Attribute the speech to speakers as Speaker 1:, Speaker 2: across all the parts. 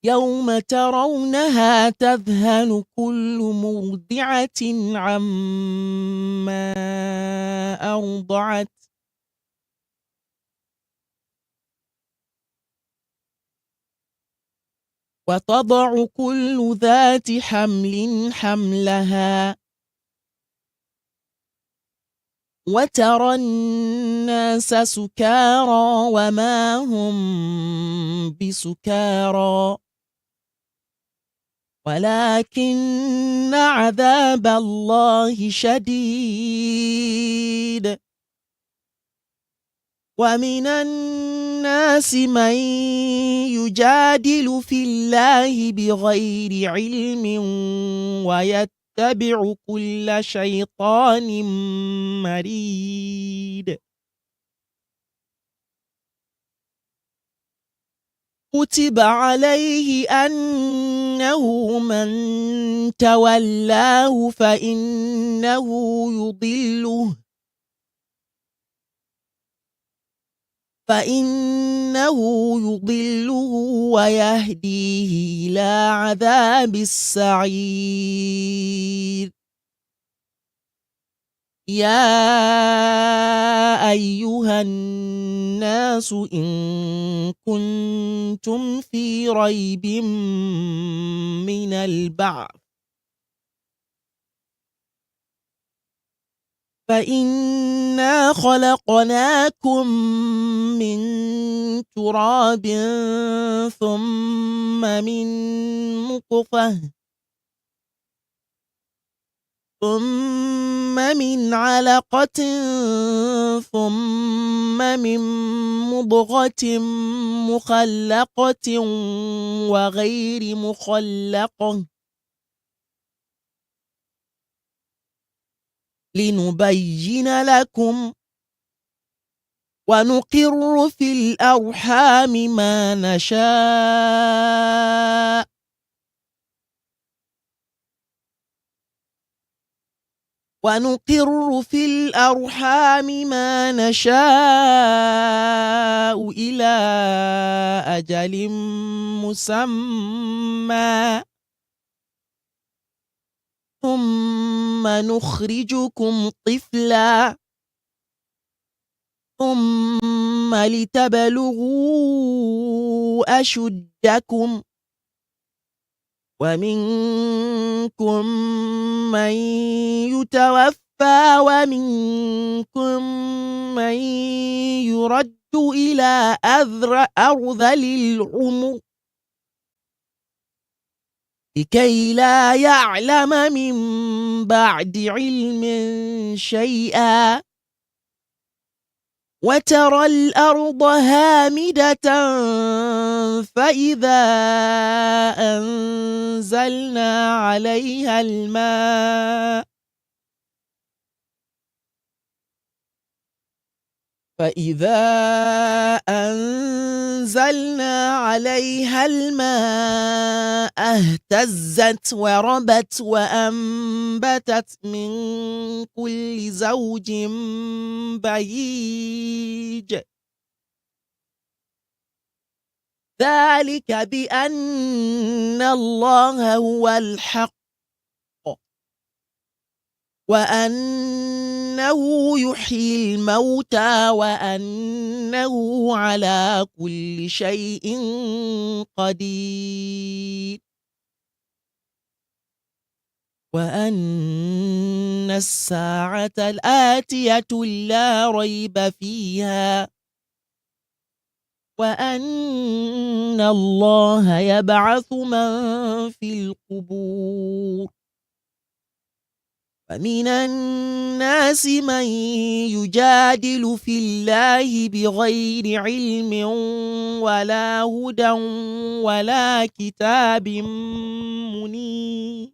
Speaker 1: يوم ترونها تذهل كل مرضعة عما أرضعت وتضع كل ذات حمل حملها وترى الناس سكارى وما هم بسكارى ولكن عذاب الله شديد ومن الناس من يجادل في الله بغير علم ويتبع كل شيطان مريد كتب عليه أنه من تولاه فإنه يضله ويهديه إلى عذاب السعير يا أيها الناس إن كنتم في ريب من البعث فإنا خلقناكم من تراب ثم من نطفة ثم من علقة ثم من مضغة مخلقة وغير مخلقة لنبين لكم ونقر في الأرحام ما نشاء إلى أجل مسمى ثم نخرجكم طفلا ثم لتبلغوا أشدكم ومنكم من يتوفى ومنكم من يرد إلى أرذل العمر لكي لا يعلم من بعد علم شيئا وترى الأرض هامدة فإذا أنزلنا عليها الماء اهتزت وربت وأنبتت من كل زوج بهيج ذلك بأن الله هو الحق وأنه يحيي الموتى وأنه على كل شيء قدير وأن الساعة الآتية لا ريب فيها وأن الله يبعث من في القبور ومن الناس من يجادل في الله بغير علم ولا هدى ولا كتاب منير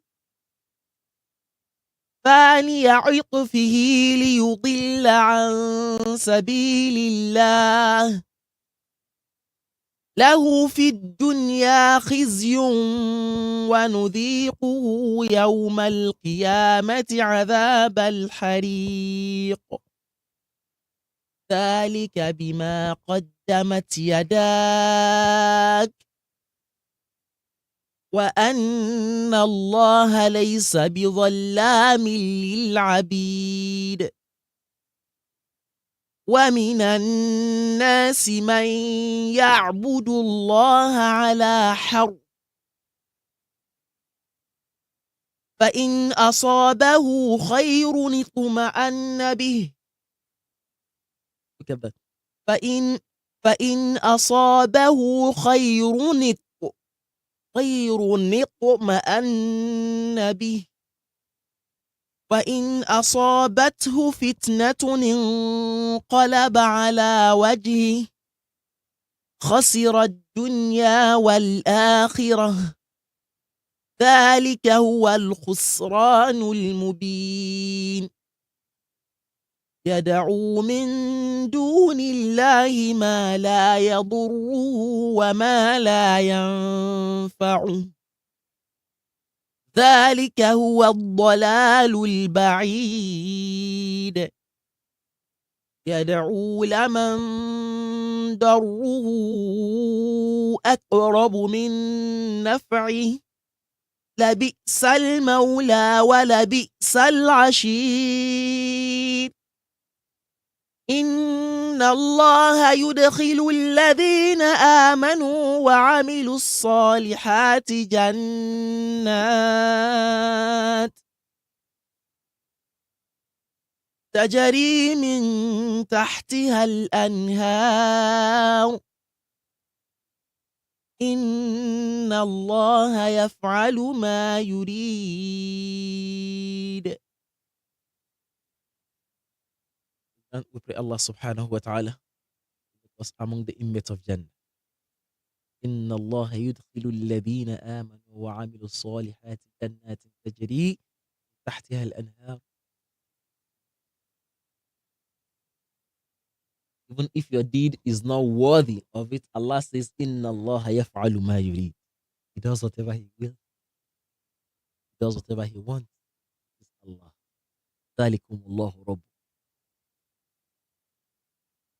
Speaker 1: ثاني عطفه ليضل عن سبيل الله له في الدنيا خزي ونذيقه يوم القيامة عذاب الحريق ذلك بما قدمت يداك وأن الله ليس بظلام للعبيد ومن الناس من يعبد الله على حرف فإن أصابه خير اطمأن به كذا فإن فإن أصابه خير اطمأن به وإن أصابته فتنة انقلب على وجهه خسر الدنيا والآخرة ذلك هو الخسران المبين يدعو من دون الله ما لا يضره وما لا ينفعه ذلك هو الضلال البعيد يدعو لمن ضره أقرب من نفعه لبئس المولى ولبئس العشير إن الله يدخل الذين آمنوا وعملوا الصالحات جنات تجري من تحتها الأنهار إن الله يفعل ما يريد. And we pray Allah subhanahu wa ta'ala was among the inmates of Jannah. إن الله يدخل الذين آمنوا وعملوا الصالحات جنات تجري تحتها الأنهار. Even if your deed is not worthy of it, Allah says, Inna Allah yaf'alu ma yurid. He does whatever He will. He does whatever He wants. It's Allah. ذلكم الله رب.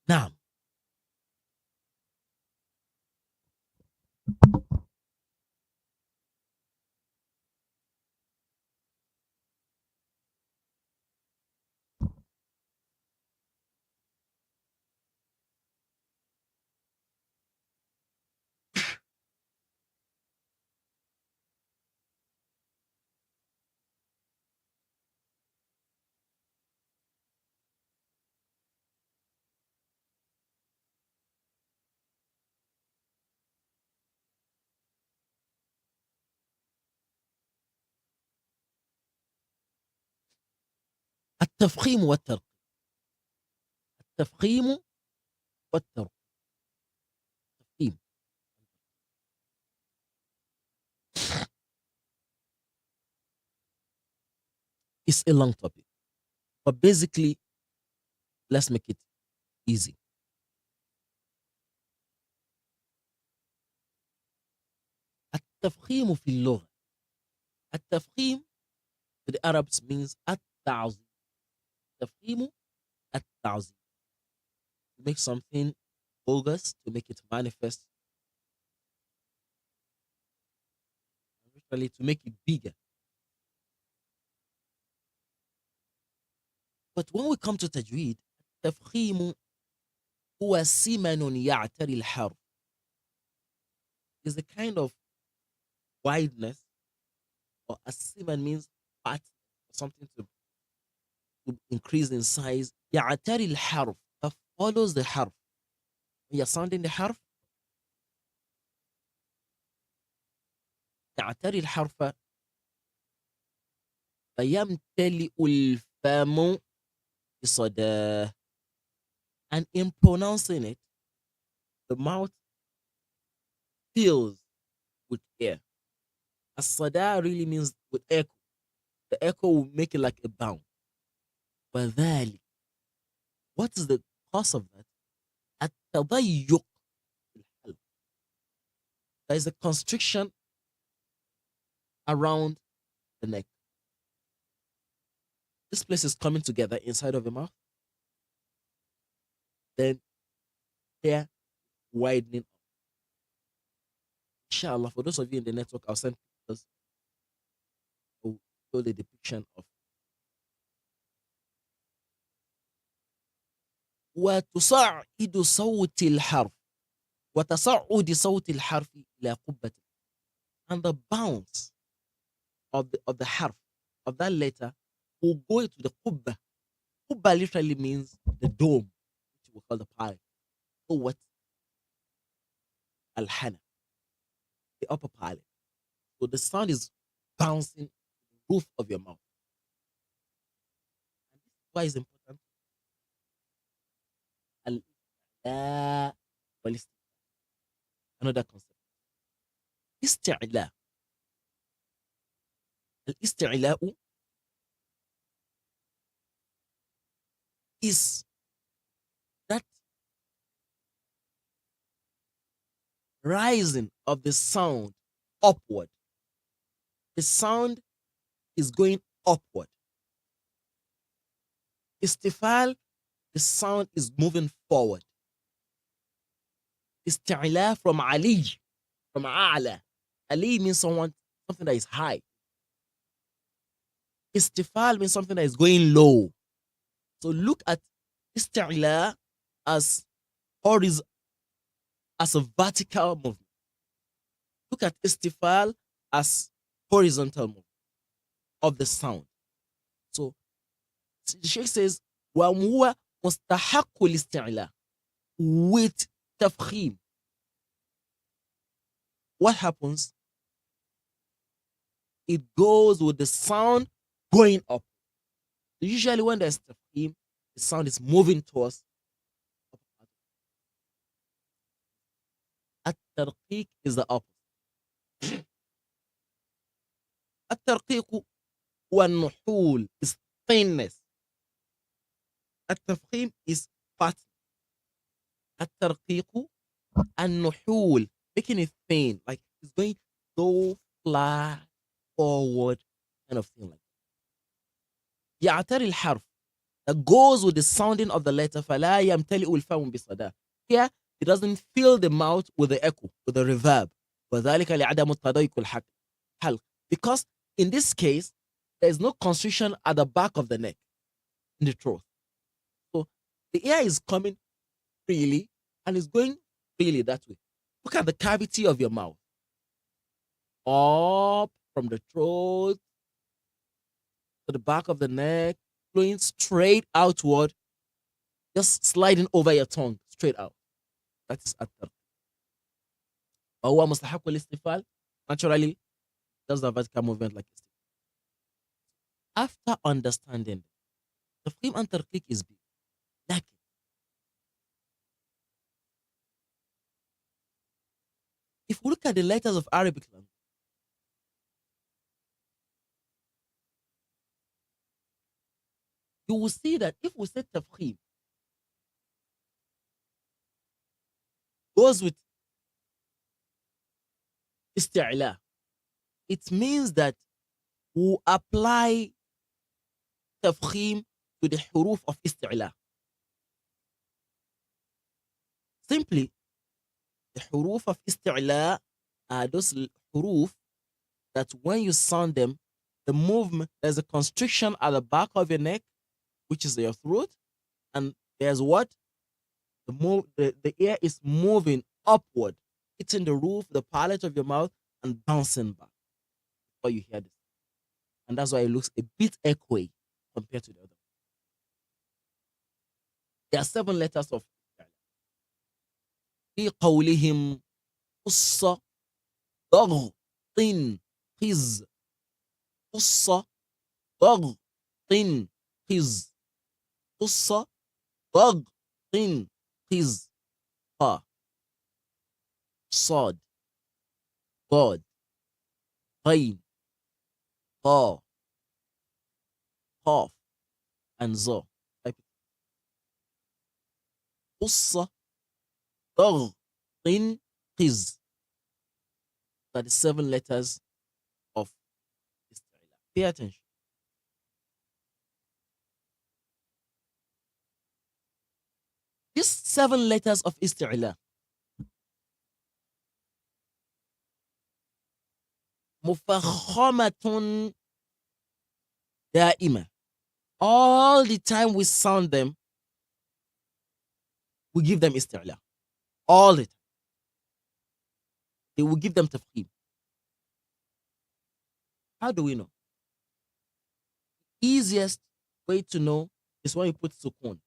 Speaker 1: نعم. التفخيم والترقيم. التفخيم والترقيم. It's a long topic. But basically, let's make it easy. التفخيم في اللغة. التفخيم to the Arabs means التعظيم. التفخيم التعظيم. To make something bogus, to make it manifest. Literally to make it bigger. But when we come to tajweed, التفخيم هو سمن يعتري الحرف. Is a kind of wideness, or a siman means fat, something to increase in size. يعتري الحرف, that follows the harf. When you're sounding the harf, يعتري الحرف فيمتلئ الفم بصداه. And in pronouncing it, the mouth fills with air. As-sada really means with echo. The echo will make it like a bound. وذلك, what is the cause of that? التضيق في الحلق. There is a constriction around the neck. This place is coming together inside of the mouth. Then here widening up. Inshallah, for those of you in the network, I'll send pictures to show the depiction of وتصعد صوت الحرف وتصعد صوت الحرف إلى قبة, and the bounce of the harf of that letter will go to the qubba. Qubba literally means the dome, which we call the pie. So what? Al-hana, the upper palate. So the sound is bouncing the roof of your mouth. And this is why it's important. Al-la another concept. Isti'la. Al-isti'la'u is that rising of the sound upward. The sound is going upward. Istifal, the sound is moving forward. Isti'la from Ali, from A'la. Ali means something that is high. Istifal means something that is going low. So look at isti'la as as a vertical movement. Look at istifal as horizontal movement of the sound. So the Sheikh says, وَهُوَ مُسْتَحَقُّ الْإِسْتِعْلَى, with tafkhim. What happens? It goes with the sound going up. Usually when there's tafkhim, the sound is moving towards up. At-tarqiq is the opposite. At-tarqiq والنحول is thinness. التفخيم is fat. الترقيق النحول, making it thin, like it's going so flat forward, kind of thing like that. يعتري الحرف, that goes with the sounding of the letter. فلا يمتلئ الفم بصدى. Here it doesn't fill the mouth with the echo, with the reverb. وذلك لعدم التضيق الحلق, because in this case there is no constriction at the back of the neck, in the throat. So the air is coming freely and is going freely that way. Look at the cavity of your mouth. Up from the throat to the back of the neck, flowing straight outward, just sliding over your tongue straight out. That is at-tarq. وهو مستحق الاستفال. Naturally, does the vertical movement like this. After understanding, the tafkhim and tarqiq is big. Like, if we look at the letters of Arabic language, you will see that if we say tafkhim goes with isti'la, it means that we apply tafkhim to the huruf of isti'la. Simply, the huruf of isti'la are those huruf that when you sound them, the movement, there's a constriction at the back of your neck, which is your throat, and there's what? The air is moving upward, hitting the roof, the palate of your mouth, and bouncing back before you hear this. And that's why it looks a bit echoey compared to the other. There are 7 letters of في قولهم قص ضغط قز قص ضغط قز قص ضغط قز قا صاد ضاد غين قا قاف and ظا. قص ضغط قز. That is 7 letters of isti'la. Pay attention. These 7 letters of isti'la مفخمة دائمة. All the time we sound them, we give them isti'la. All the time. They will give them tafkhim. How do we know? Easiest way to know is when you put sukun.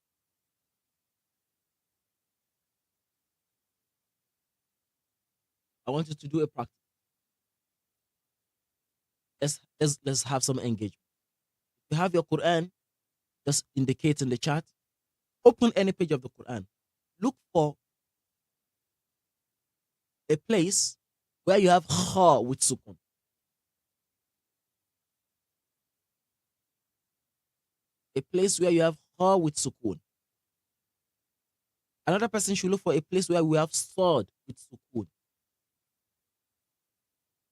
Speaker 1: I want you to do a practice. Let's have some engagement. If you have your Quran, just indicate in the chat. Open any page of the Quran. Look for a place where you have kha with sukun. A place where you have kha with sukun. Another person should look for a place where we have sword with sukun.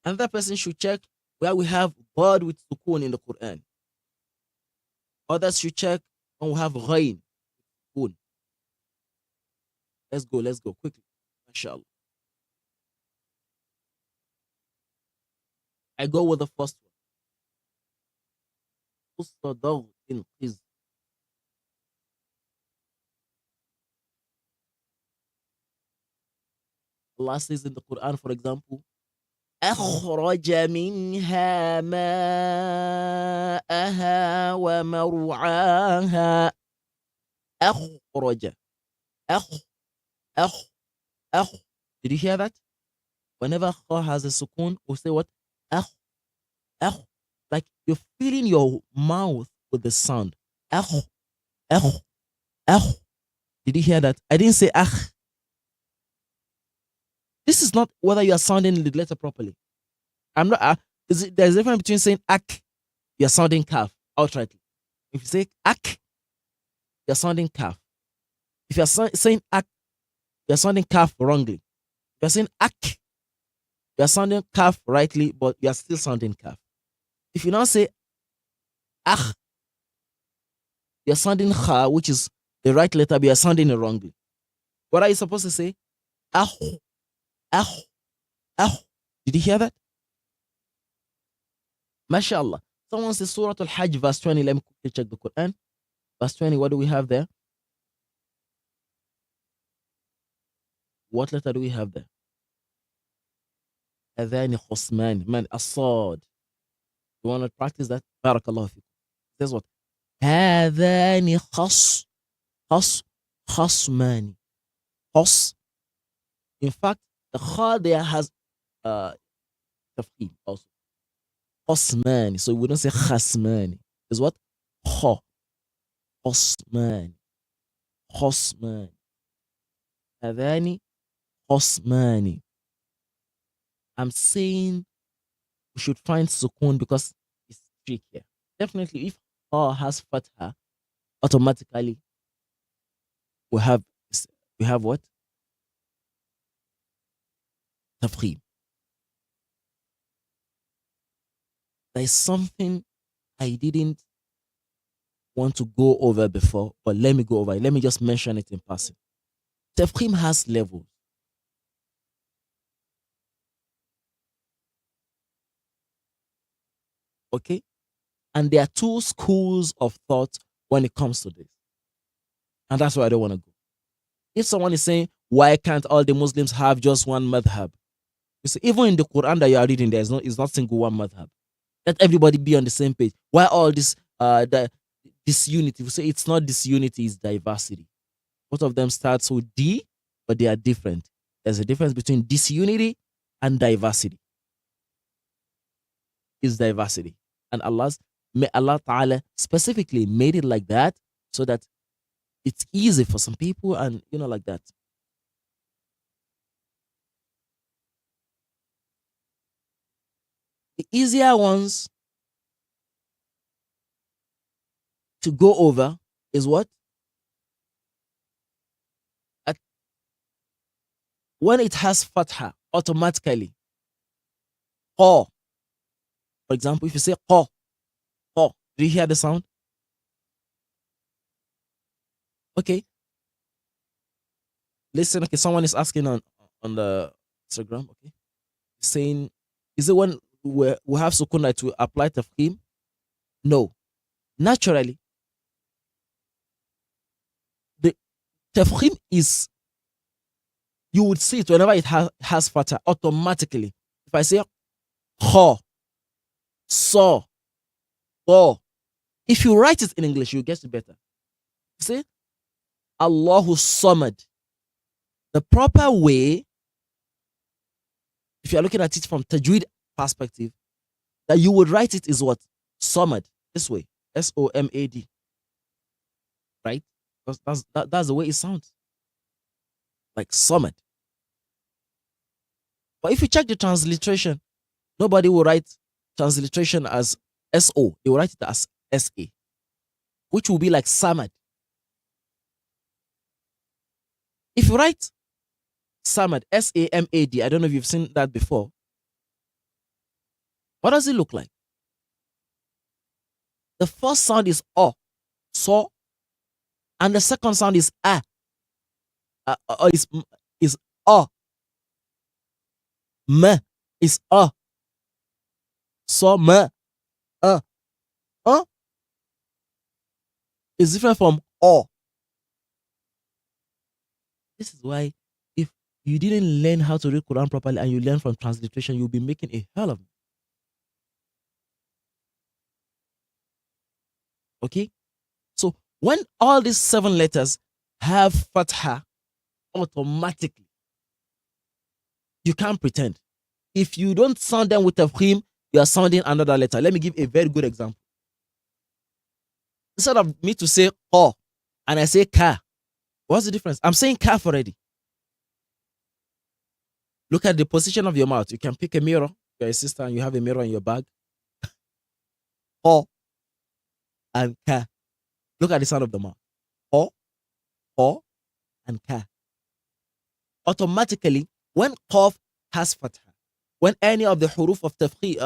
Speaker 1: Another person should check where we have bird with sukun in the Quran. Others should check when we have ghain. Sukun. Let's go quickly. MashaAllah. I go with the first one. Allah says in the Quran, for example, أخرج منها ماءها ومرعاها. أخرج. أخ. أخ. أخ. Did you hear that? Whenever kha has a sukun, we say what? أخ. أخ. Like you're filling your mouth with the sound. أخ. أخ. أخ. Did you hear that? I didn't say أخ. This is not whether you are sounding the letter properly. I'm not. There's a difference between saying ak, you're sounding calf outrightly. If you say ak, you're sounding calf. If you're saying ak, you're sounding calf wrongly. If you're saying ak, you're sounding calf rightly, but you're still sounding calf. If you now say ah, you're sounding kha, which is the right letter, but you're sounding it wrongly. What are you supposed to say? Ah, ah, ah. Did you hear that? MashaAllah. Someone says Surah Al-Hajj, verse 20. Let me quickly check the Quran. Verse 20, what do we have there? What letter do we have there? Adhani khusman. Man, asad. You want to practice that? Barakallahu fikum. It says what? Hadhani khasmani. Khas. In fact, the kha there has tafkhim also. Khasmani. So we don't say khasmani. It's what? Kha. Khasmani. Khasmani. Hadhani khasmani. I'm saying we should find sukun because it's trickier. Definitely, if kha has fatha, automatically we have what? Tafkhim. There is something I didn't want to go over before, but let me go over it. Let me just mention it in passing. Tafkhim has levels. Okay? And there are two schools of thought when it comes to this. And that's why I don't want to go. If someone is saying, why can't all the Muslims have just one madhab? You see, even in the Quran that you are reading, it's not single one madhab. Let everybody be on the same page. Why all this disunity? We say it's not disunity, it's diversity. Both of them starts with D, but they are different. There's a difference between disunity and diversity. Is diversity. And Allah Ta'ala specifically made it like that so that it's easy for some people and like that. The easier ones to go over is what? When it has fatha, automatically. Qa. For example, if you say qa, qa, do you hear the sound? Okay. Listen, okay, someone is asking on the Instagram, okay? Saying, is it when we have sukun that will apply tafkhim? No. Naturally, the tafkhim is, you would see it whenever it has fatha automatically. If I say kha, saw, or, if you write it in English, you get it better. See, Allahu Samad. The proper way, if you're looking at it from Tajweed perspective, that you would write it is what? Samad. This way. Somad. Right? Because that's the way it sounds. Like Samad. But if you check the transliteration, nobody will write transliteration as SO. They will write it as SA, which will be like Samad. If you write Samad, Samad, I don't know if you've seen that before. What does it look like? The first sound is O, so, and the second sound is A. Is O. M is O. So, M, is different from O. This is why if you didn't learn how to read Quran properly and you learn from transliteration, you'll be making a hell of it. Okay? So when all these 7 letters have fatha automatically, you can't pretend. If you don't sound them with tafkhim, you are sounding another letter. Let me give a very good example. Instead of me to say oh and I say ka, what's the difference? I'm saying kaf already. Look at the position of your mouth. You can pick a mirror. You're a sister and you have a mirror in your bag. Oh and ka. Look at the sound of the mouth. Oh and ka. Automatically, when qaf has fatha, when any of the huruf of tafkhim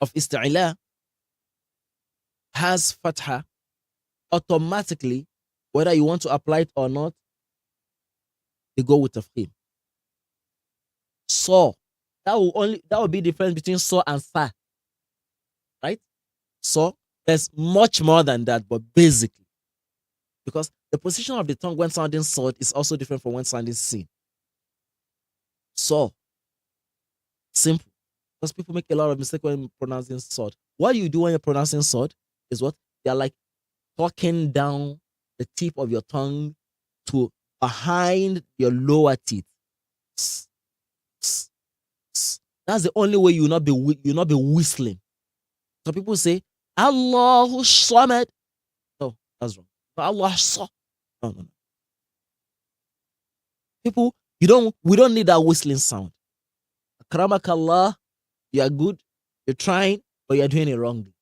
Speaker 1: of isti'la has fatha, automatically, whether you want to apply it or not, they go with tafkhim. So that will be the difference between so and sa. Right? So there's much more than that, but basically, because the position of the tongue when sounding sod is also different from when sounding sin. So simple. Because people make a lot of mistakes when pronouncing sod. What you do when you're pronouncing sod is what? They're like talking down the tip of your tongue to behind your lower teeth. That's the only way you'll not be whistling. So people say, Allahu Samad. No, that's wrong. Allah Sa. No. People, we don't need that whistling sound. Akramakallah, you are good, you're trying, but you're doing it wrongly.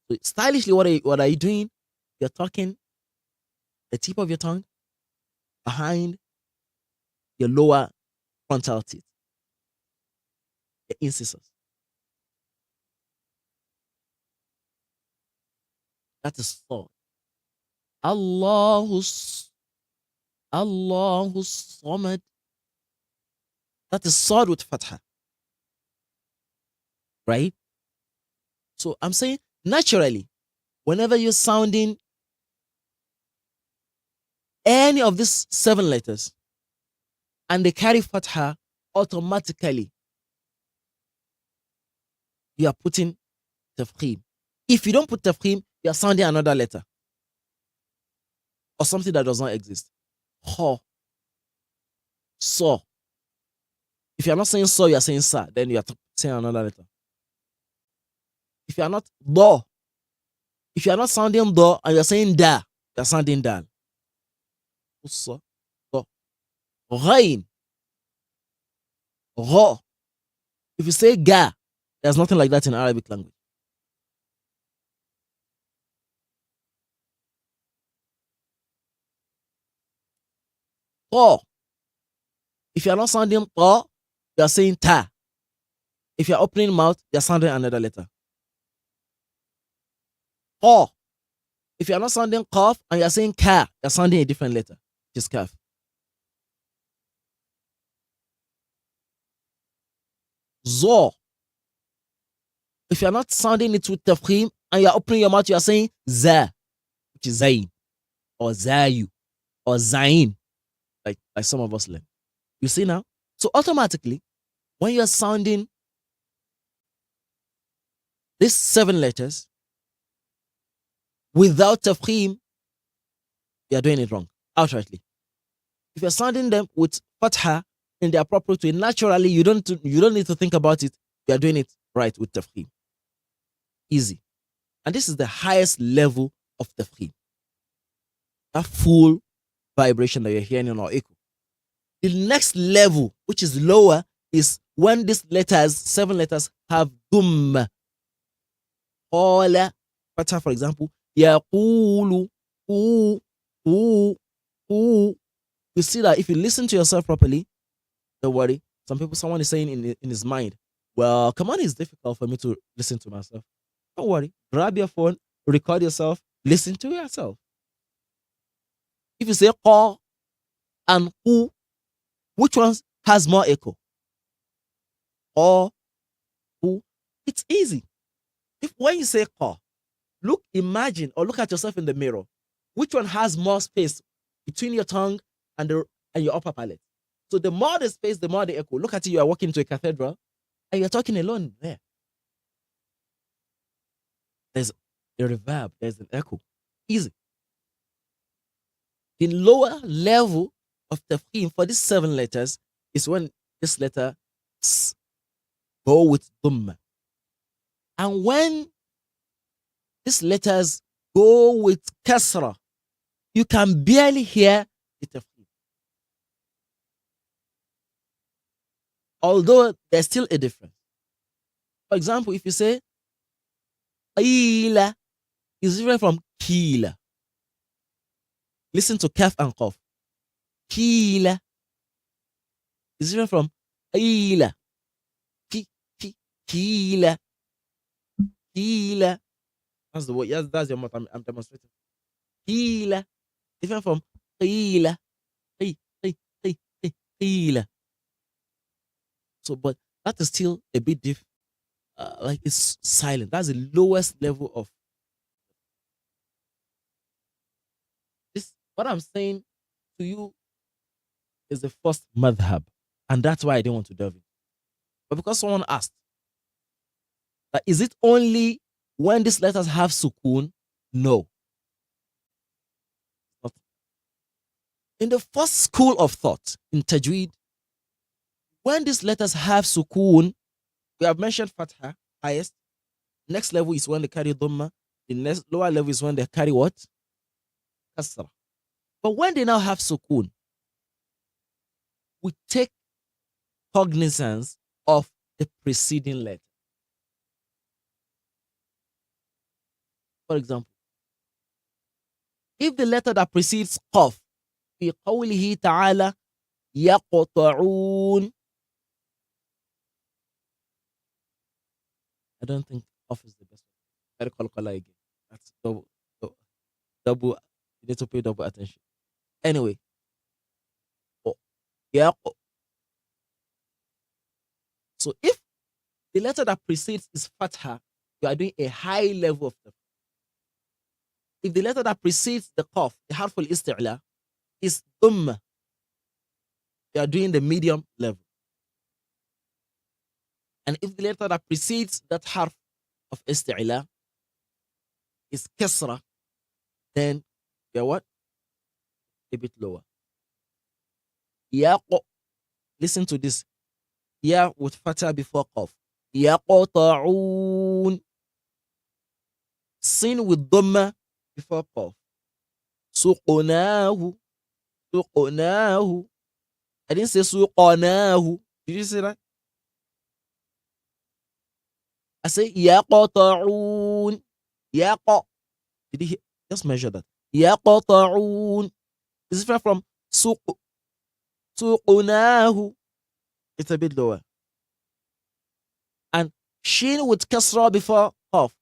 Speaker 1: So stylishly, what are you doing? You're talking the tip of your tongue behind your lower frontal teeth, the incisors. That is thought. Allahu Samad. That is sword with fatha. Right? So I'm saying naturally, whenever you're sounding any of these 7 letters and they carry fatha, automatically you are putting tafkhim. If you don't put tafkhim, you are sounding another letter or something that does not exist. Ho, so. If you are not saying so, you are saying sa, then you are saying another letter. If you are not do, if you are not sounding do and you are saying da, you are sounding dal. So, ghain, gha. If you say ga, there's nothing like that in Arabic language. Ta. If you are not sounding ta, you are saying ta. If you are opening mouth, you are sounding another letter. Qa. If you are not sounding qaf and you are saying ka, you are sounding a different letter, which is kaf. Zo. If you're not sounding it with tafkhim and you're opening your mouth, you're saying za, which is zain, or zayu, or zain, like some of us learn. You see now? So automatically, when you're sounding these 7 letters without tafkhim, you're doing it wrong, outrightly. If you're sounding them with fatha in the appropriate way, naturally, you don't need to think about it. You're doing it right with tafkhim. Easy. And this is the highest level of tafkhim. That full vibration that you're hearing in our echo. The next level, which is lower, is when these letters, 7 letters, have dum. Qala, fatha, for example, yaqulu, u, u, u. You see that if you listen to yourself properly, don't worry. Someone is saying in his mind, well, command is difficult for me to listen to myself. Don't worry. Grab your phone, record yourself, listen to yourself. If you say qa and hu, which one has more echo? Qa, hu. It's easy. When you say qa, imagine or look at yourself in the mirror. Which one has more space between your tongue and your upper palate? So the more the space, the more the echo. Look at you are walking to a cathedral and you're talking alone there. There's a reverb, there's an echo. Easy. The lower level of tafkhim for these 7 letters is when this letter go with dhamma. And when these letters go with kasra, you can barely hear the tafkhim. Although there's still a difference. For example, if you say qila, it's different from kila. Listen to kaf and qaf. Kila is different from qila. Kila. Kila. That's the word. Yes, that's your mouth. I'm demonstrating. Kila. Different from qila. Qila. So, but that is still a bit different. Like it's silent. That's the lowest level of this. What I'm saying to you is the first madhab, and that's why I didn't want to delve in. But because someone asked, that is it only when these letters have sukun? No. In the first school of thought in tajweed, when these letters have sukun, we have mentioned fatha, highest. Next level is when they carry dhamma. The next lower level is when they carry what? Kasra. But when they now have sukun, we take cognizance of the preceding letter. For example, if the letter that precedes qaf, في قوله تعالى يقطعون, I don't think qaf is the best one. Better again. That's double. You need to pay double attention. Anyway, so if the letter that precedes is fatha, you are doing a high level of the. If the letter that precedes the qaf, the harful isti'la, is dhamma, you are doing the medium level. And if the letter that precedes that harf of isti'la is kasra, then you are what? A bit lower. Listen to this. Ya with fatha before qaf. Yaqta'un. Sin with dhamma before qaf. Suqnahu. Suqnahu. I didn't say suqnahu. Did you say that? I say yaqta'un. Yaqa. Did you hear? Just measure that. Yaqta'un. It's different from suqnahu. It's a bit lower. And shin with kasra before qaf.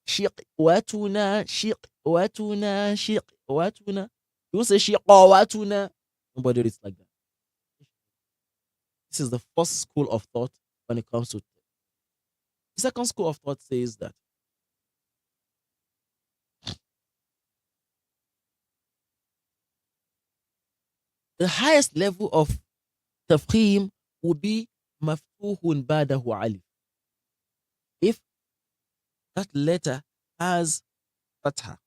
Speaker 1: Shiqwatuna, shiqwatuna, shiqwatuna. You won't say shiqawatuna. Nobody reads like that. This is the first school of thought when it comes to the second school of thought says that the highest level of tafkhim would be maftuhun ba'dahu alif. If that letter has fatha,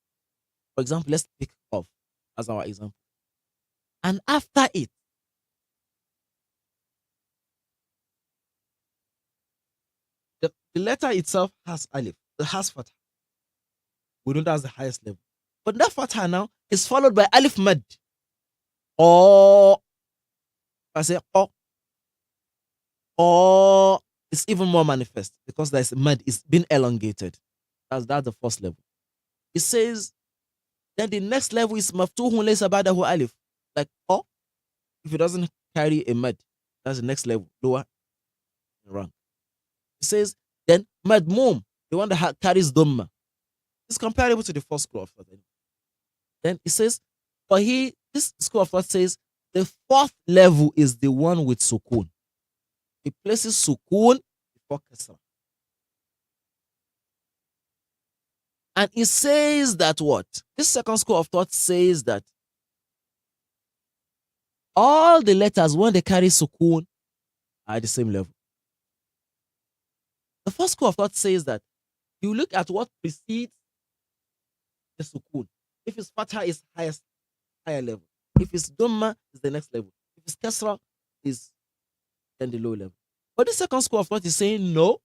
Speaker 1: for example, let's pick off as our example. And after it, the letter itself has alif, it has fatha. We know that's the highest level. But that fatha now is followed by alif mad. Or I say or it's even more manifest because there's mad, it's been elongated. That's the first level. It says then the next level is maftuhun laysa ba'dahu alif. Like if it doesn't carry a mad, that's the next level, lower in rank. It says then madmum, the one that carries dhamma, is comparable to the first school of thought. Then it says, but this school of thought says the fourth level is the one with sukun. It places sukun before kasra. And it says that what? This second school of thought says that all the letters, when they carry sukun, are at the same level. The first school of thought says that you look at what precedes the sukun. If it's fatha, is higher level. If it's dhamma, is the next level. If it's kasra, is then the low level. But the second school of thought is saying no.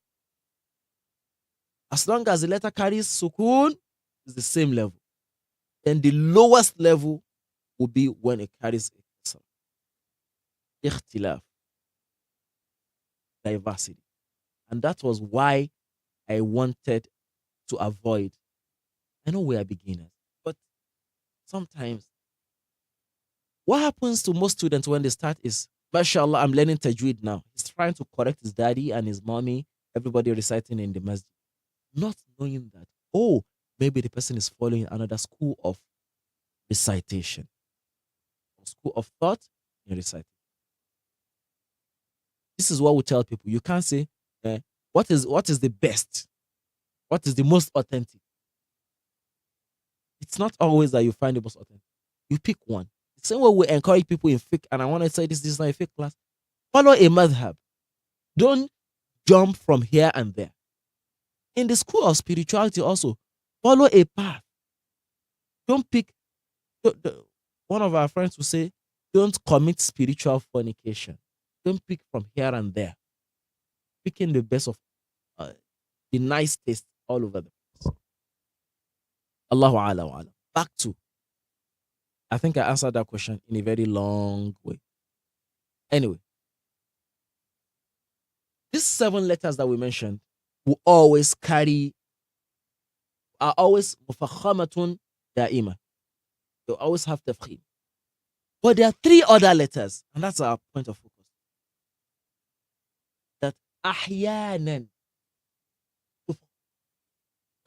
Speaker 1: As long as the letter carries sukun, it's the same level. Then the lowest level will be when it carries a kasra. Ikhtilaf. Diversity. And that was why I wanted to avoid. I know we are beginners, but sometimes what happens to most students when they start is, mashallah, I'm learning tajweed now. He's trying to correct his daddy and his mommy, everybody reciting in the masjid, not knowing that, maybe the person is following another school of recitation, or school of thought in recitation. This is what we tell people. You can't say, what is the best? What is the most authentic? It's not always that you find the most authentic. You pick one. The same way we encourage people in fiqh, and I want to say this is not a fiqh class. Follow a madhab. Don't jump from here and there. In the school of spirituality also, follow a path. Don't pick. One of our friends will say, don't commit spiritual fornication. Don't pick from here and there. Picking the best of the nice taste all over the place. Allahu ala wa ala. Back to, I think I answered that question in a very long way. Anyway, these 7 letters that we mentioned will always are always mufakhamatun da'ima. They always have tafkhim. But there are 3 other letters, and that's our point of focus. That ahyanan.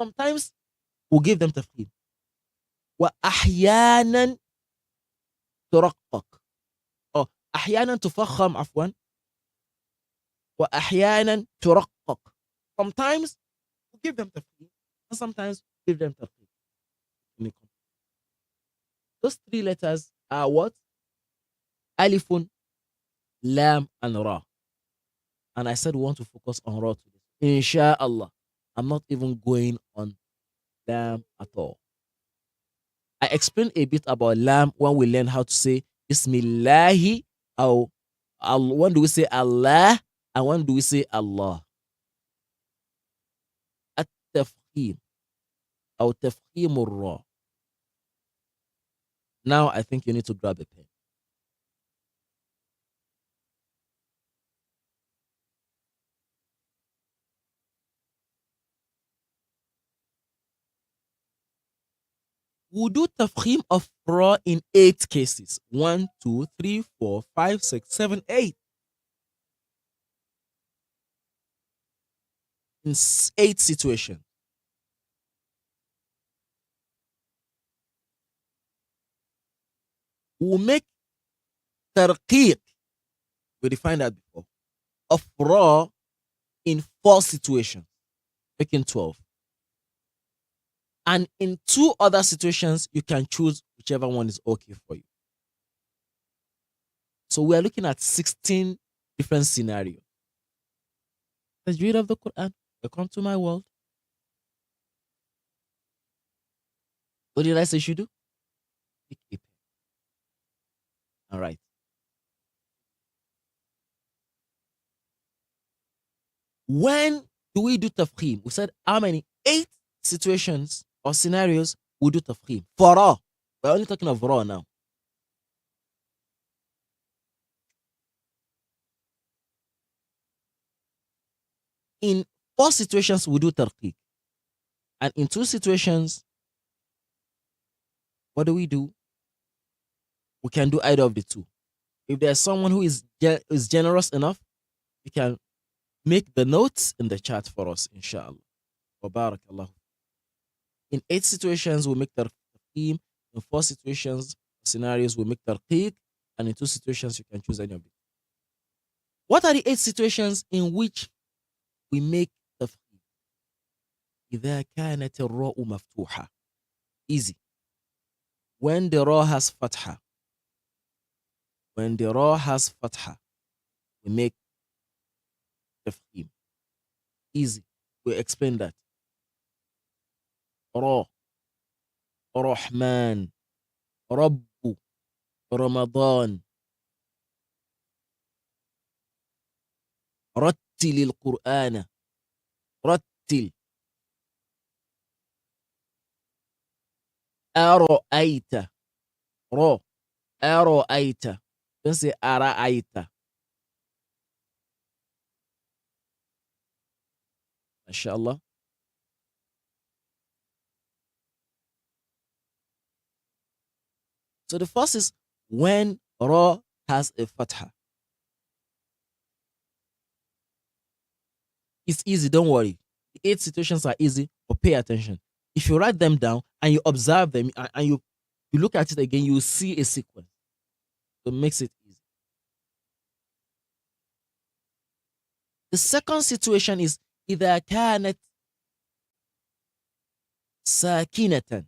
Speaker 1: Sometimes we'll give them tafkhim. Wa ahyanan turaqqaq. Or ahyanan tufakham afwan. Wa ahyanan turaqqaq. Sometimes we'll give them tafkhim, and sometimes we'll give them tafkhim. Those 3 letters are what? Alifun, Lam, and Ra. And I said we want to focus on Ra today. Insha'Allah. I'm not even going on Lam at all. I explained a bit about Lam when we learned how to say Bismillahi, or when do we say Allah, and when do we say Allah. At-tafkhim, or tafkhimur Ra. Now I think you need to grab a pen. We'll do tafkhim of Ra in 8 cases. 1, 2, 3, 4, 5, 6, 7, 8. In 8 situations. We'll make tarqiq. We defined that before. Of Ra in 4 situations, making 12. And in 2 other situations, you can choose whichever one is okay for you. So we are looking at 16 different scenarios. Let's read of the Quran. Welcome to my world. What did I say you should do? Pick a pen. All right. When do we do tafkhim? We said how many? 8 situations or scenarios we do tafkhim. For raw. We're only talking of raw now. In 4 situations, we do tarqiq. And in 2 situations, what do? We can do either of the 2. If there's someone who is generous enough, you can make the notes in the chat for us, inshallah. Wa barakallah. In 8 situations, we make tarqim. In 4 situations, scenarios, we make tarqiq. And in 2 situations, you can choose any of them. What are the 8 situations in which we make tafkhim? إذا كانت الراء مفتوحة. Easy. When the ra has fatha. When the ra has fatha, we make tafkhim. Easy. We explain that. Ra, Rahman, Rabbu, Ramadan. رتل القرآن. رتل. أرأيت. را. أرأيت. Don't say أرأيت. MashaAllah. So the first is when ra has a fatha. It's easy, don't worry. The 8 situations are easy, but pay attention. If you write them down and you observe them and you look at it again, you will see a sequence. So it makes it easy. The second situation is إذا كانت ساكنة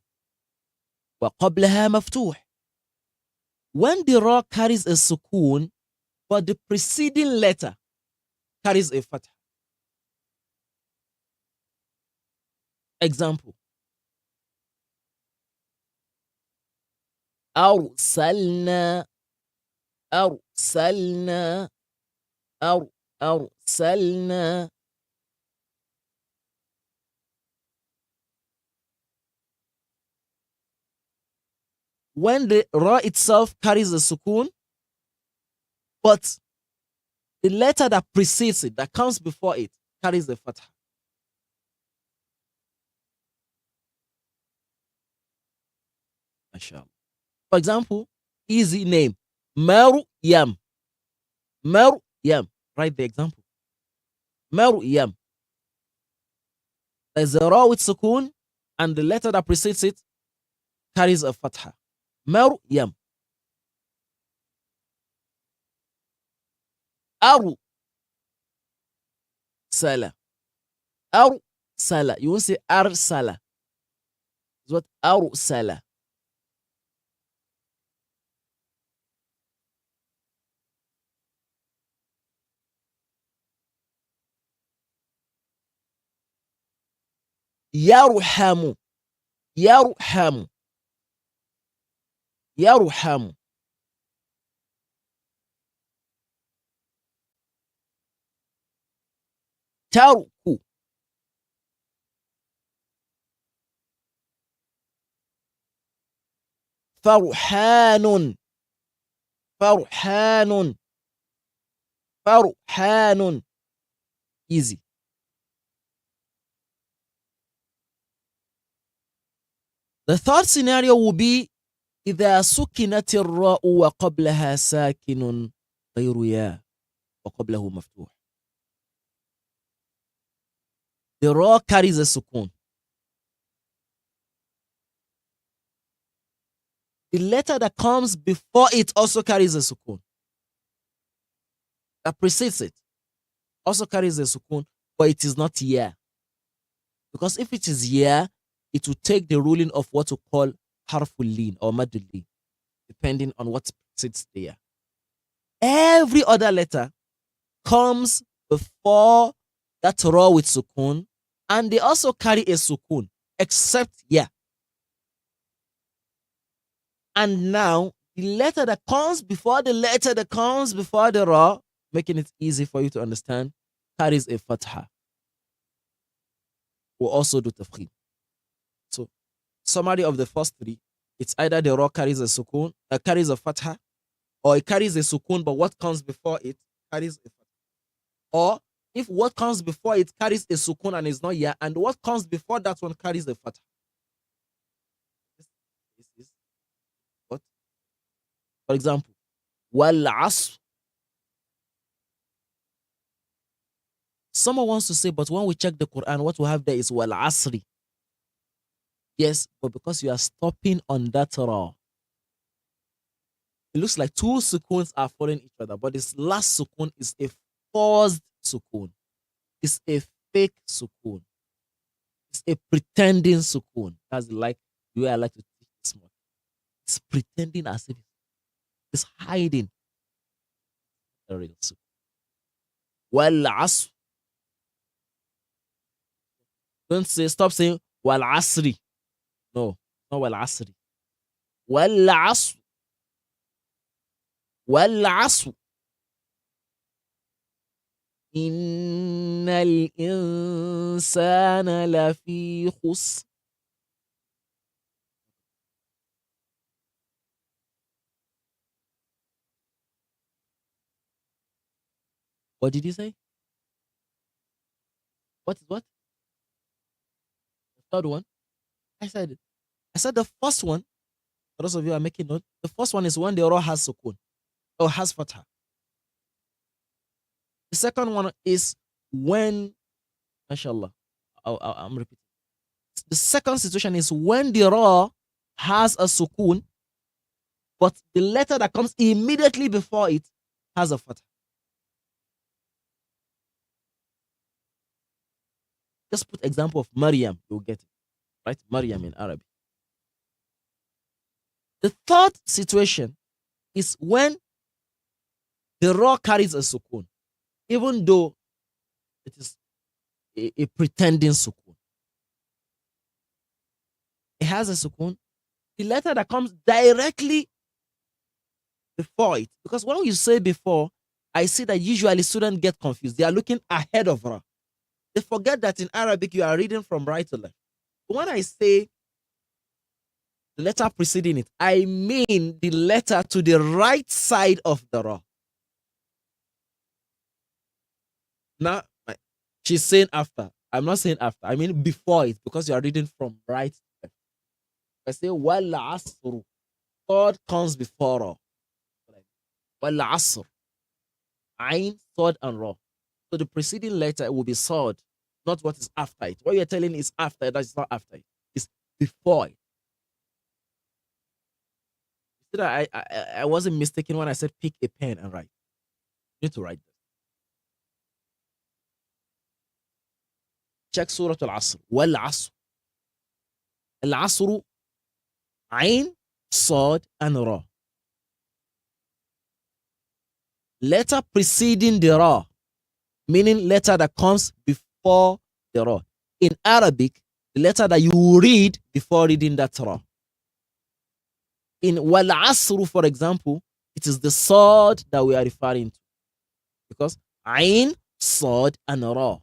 Speaker 1: وقبلها مفتوح. When the ra carries a sukun, but the preceding letter carries a fatha. Example. أرسلنا. أرسلنا. أرسلنا. When the ra itself carries a sukun, but the letter that precedes it, that comes before it, carries the fatha. MashaAllah. For example, easy name. Maryam. Maryam. Write the example. Maryam. There's a ra with sukun, and the letter that precedes it carries a fatha. Maryam. Aru. Sala. Aru. Sala. You won't say arsala. It's what aru sala. Yarhamu. Yarhamu. Yarhamu. Tarku. Farhanun. Farhanun. Farhanun. Easy. The third scenario will be إذا سكنت الراء وقبلها ساكن غير يا وقبله مفتوح. The ra carries a sukun. The letter that comes before it also carries a sukun. That precedes it also carries a sukun, but it is not ya. Because if it is ya, it will take the ruling of what we call harful lin or madul lin, depending on what sits there. Every other letter comes before that ra with sukun, and they also carry a sukun, except ya. And now the letter that comes before the letter that comes before the ra, making it easy for you to understand, carries a fatha. We'll also do tafkhim. So, summary of the first three, it's either the ra carries a sukun, carries a fatha, or it carries a sukun, but what comes before it carries a fatha. Or if what comes before it carries a sukun and is not ya, and what comes before that one carries a fatha. This is what? For example, wal asr. Someone wants to say, but when we check the Quran, what we have there is wal asri. Yes, but because you are stopping on that ra, it looks like two sukuns are following each other, but this last sukun is a forced sukun. It's a fake sukun. It's a pretending sukun. That's like the way I like to teach this one. It's pretending as if it's hiding the real sukun. Wal asr. Don't say, stop saying wal asri. No, not wal asri. Wal asr. Wal asr. إن الإنسان لفي خسر. What did you say? What is what? The third one? I said it. I said the first one, for those of you who are making note, the first one is when the ra has sukun or has fatha. The second one is when, mashallah, I'm repeating. The second situation is when the ra has a sukun, but the letter that comes immediately before it has a fatha. Just put example of Maryam, you'll get it. Right? Maryam in Arabic. The third situation is when the ra carries a sukun, even though it is a pretending sukun. It has a sukun. The letter that comes directly before it, because when you say before, I see that usually students get confused. They are looking ahead of ra. They forget that in Arabic you are reading from right to left. When I say the letter preceding it, I mean the letter to the right side of the ra. Now, she's saying after. I'm not saying after. I mean before it, because you are reading from right to left. I say wal asr. God comes before ra. Wal asr. Ain, third, and ra. So the preceding letter will be sword, not what is after it. What you're telling is after it, that's not after it. It's before it. So that I wasn't mistaken when I said pick a pen and write. You need to write this. Check Surah Al-Asr. Wal Asr. Al-Asr, Ain, Sod, and Ra. Letter preceding the Ra, meaning letter that comes before the Ra. In Arabic, the letter that you read before reading that Ra. In Wal Asr, for example, it is the sword that we are referring to. Because Ain, Sod, and Ra.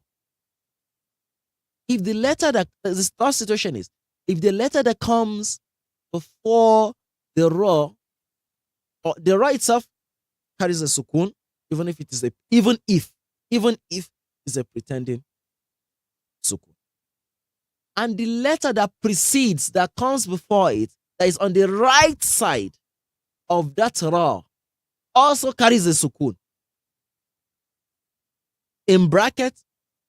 Speaker 1: If the letter that, the third situation is, if the letter that comes before the Ra, or the Ra itself carries a sukun, even if it's a pretending sukun. And the letter that precedes, that comes before it, that is on the right side of that ra, also carries a sukun. In bracket,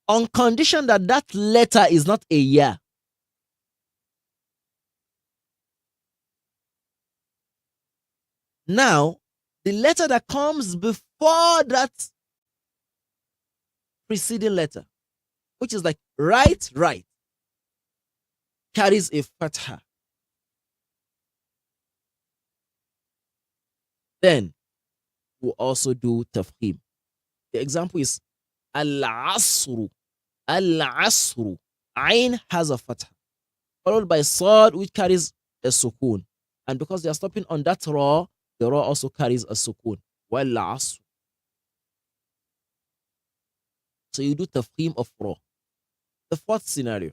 Speaker 1: on condition that that letter is not a ya. Now, the letter that comes before that preceding letter, which is like right, right, carries a fatha. Then we'll also do tafkhim. The example is al-asru. Al-asru. Ain has a fatha, followed by sad, which carries a sukun. And because they are stopping on that ra, the ra also carries a sukun. Wal-asru. So you do tafkhim of ra. The fourth scenario.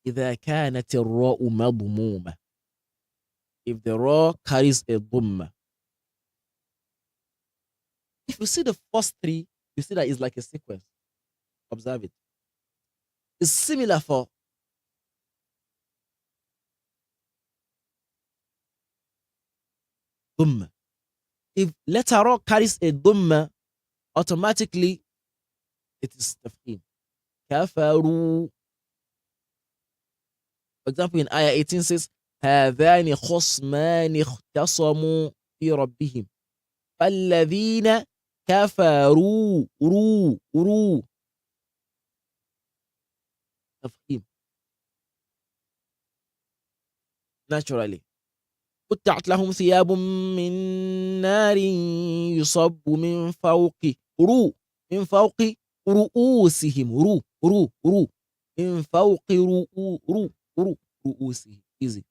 Speaker 1: إذا كانت الراء مضمومة. If the ra carries a dhamma. If you see the first three, you see that it's like a sequence. Observe it. It's similar for dhamma. If letter ra carries a dhamma, automatically it is tafkhim. Kafaru. For example, in ayah 18 says, هذان خصمان اختصموا في ربهم فالذين كفروا رو تفخيم naturally. قطعت لهم ثياب من نار يصب من فوق رو من فوق رؤوسهم رو من فوق رؤوسهم. Easy.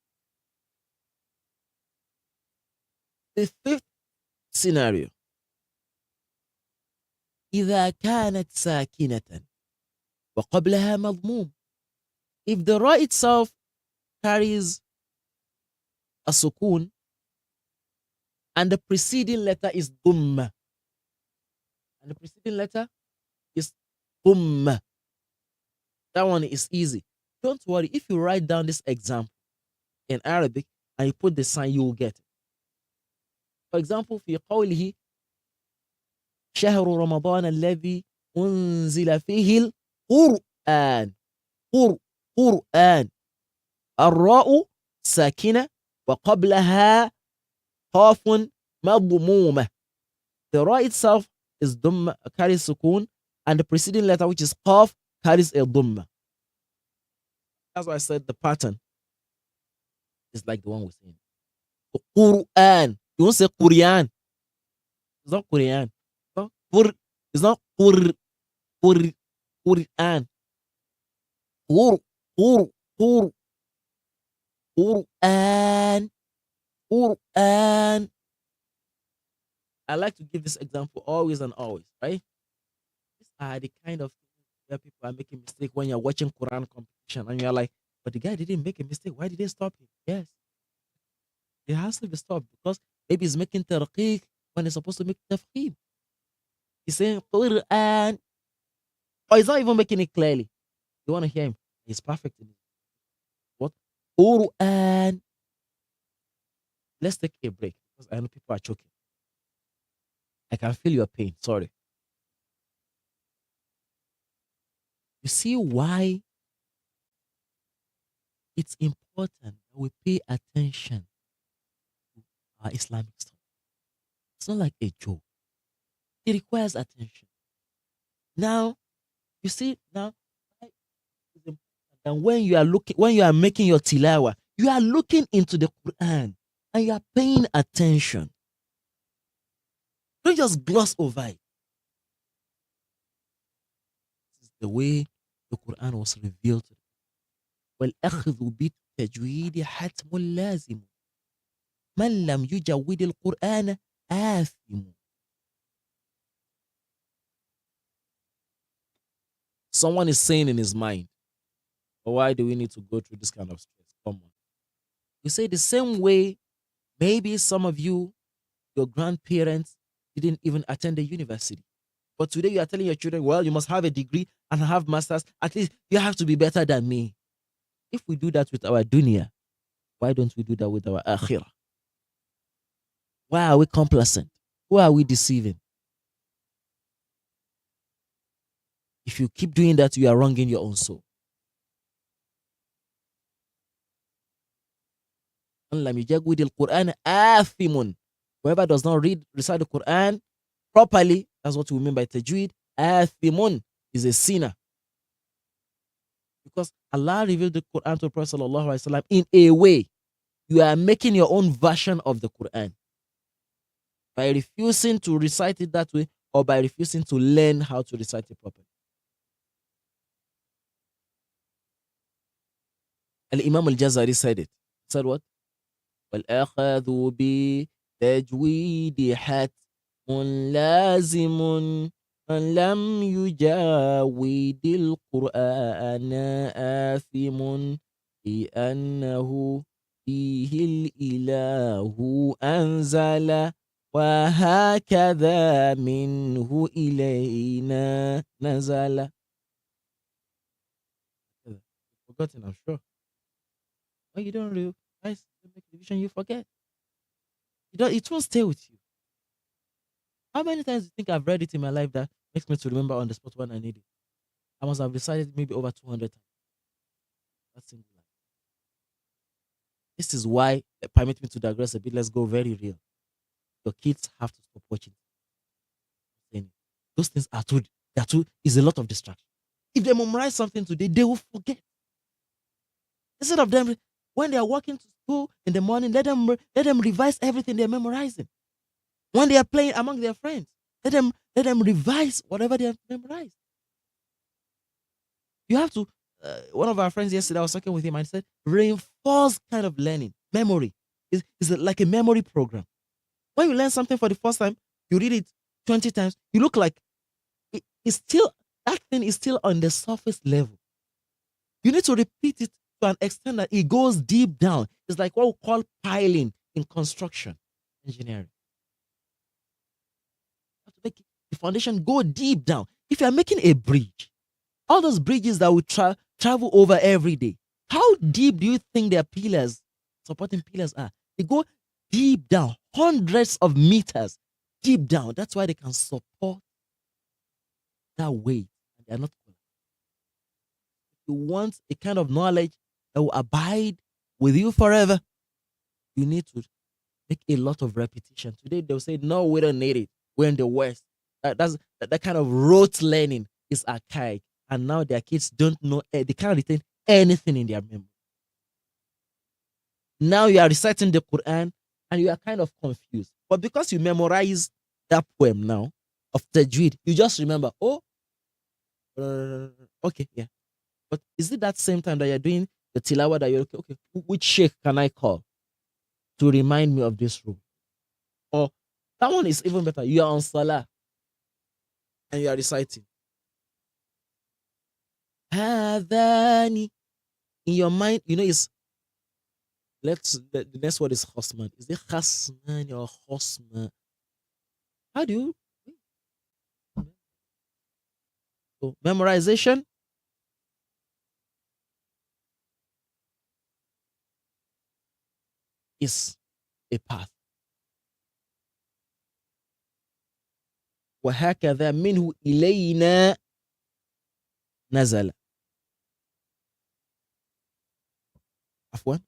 Speaker 1: The fifth scenario. إذا كانت ساكنة وقبلها مضموم. If the ra itself carries a sukun and the preceding letter is dhamma, and the preceding letter is dhamma, that one is easy. Don't worry, if you write down this example in Arabic and you put the sign, you will get it. For example, في قوله شهر رمضان الذي أنزل فيه القرآن. قرآن. الراء ساكنة وقبلها قاف مضمومة. The ra itself is dhamma, carries sukun, and the preceding letter, which is qaf, carries a dhamma. That's why I said the pattern is like the one we're saying. Quran. You won't say Quran. It's not Quran. It's not Quran. Quran. Quran. Quran. I like to give this example always and always, right? These are the kind of things where people are making mistake when you're watching Quran competition and you're like, but the guy didn't make a mistake. Why did they stop him? Yes, it has to be stopped because maybe he's making tarqiq when he's supposed to make tafkhim. He's saying Quran, or he's not even making it clearly. You want to hear him? He's perfect in it. What? Quran. Let's take a break because I know people are choking. I can feel your pain. Sorry. You see why it's important that we pay attention to our Islamic stuff. It's not like a joke. It requires attention. Now, you see, now it's important that when you are looking, when you are making your tilawa, you are looking into the Quran and you are paying attention. Don't just gloss over it. This is the way the Quran was revealed to them. والأخذ بالتجويد حتم لازم من لم يجود القرآن آثم. Someone is saying in his mind, but why do we need to go through this kind of stress? Come on. You say the same way, maybe some of you, your grandparents didn't even attend the university. But today you are telling your children, well, you must have a degree and have masters. At least you have to be better than me. If we do that with our dunya, why don't we do that with our akhirah? Why are we complacent? Who are we deceiving? If you keep doing that, you are wronging your own soul. Whoever does not recite the Quran properly, that's what we mean by tajweed, athimun is a sinner. Because Allah revealed the Quran to the Prophet sallallahu alaihi wasallam in a way. You are making your own version of the Quran by refusing to recite it that way or by refusing to learn how to recite it properly. Al-Imam al-Jazari said it. He said what? وَالْأَخَذُ بِتَجْوِيدِ حَتْمٌ لَازِمٌ مَنْ لَمْ يُجَاوِدِ الْقُرْآنَ آثِمٌ لِأَنَّهُ فِيهِ الْإِلَهُ أَنزَلَ وَهَكَذَا مِنْهُ إِلَيْنَا نَزَلَ. Forgotten, I'm sure. When you don't realize the make division, you forget. It won't stay with you. How many times do you think I've read it in my life that makes me to remember on the spot when I need it? I must have recited maybe over 200 times. That's single line. This is why, permit me to digress a bit. Let's go very real. Your kids have to stop watching. Those things are too, is a lot of distraction. If they memorize something today, they will forget. Instead of them, when they are walking to school in the morning, let them revise everything they're memorizing. When they are playing among their friends, let them revise whatever they have memorized. You have to. One of our friends yesterday, I was talking with him, and he said, reinforce kind of learning, memory is like a memory program. When you learn something for the first time, you read it 20 times, you look like it's still, that thing is still on the surface level. You need to repeat it to an extent that it goes deep down. It's like what we call piling in construction engineering. You have to make the foundation go deep down. If you are making a bridge, all those bridges that we travel over every day, how deep do you think their pillars, supporting pillars are? They go deep down, hundreds of meters deep down. That's why they can support that weight. They are not. If you want a kind of knowledge that will abide with you forever, you need to make a lot of repetition. Today they'll say, no, we don't need it. We're in the West. That kind of rote learning is archaic. And now their kids don't know, they can't retain anything in their memory. Now you are reciting the Quran and you are kind of confused. But because you memorize that poem now of Tajweed, you just remember, okay, yeah. But is it that same time that you're doing the tilawa that you're okay, which sheikh can I call to remind me of this rule? Or that one is even better. You are on Salah and you are reciting. Hadani. In your mind, it's the next word is khosman. Is it khasman or khosman? How do you so memorization is a path. وهكذا منه إلينا نزل. عفوا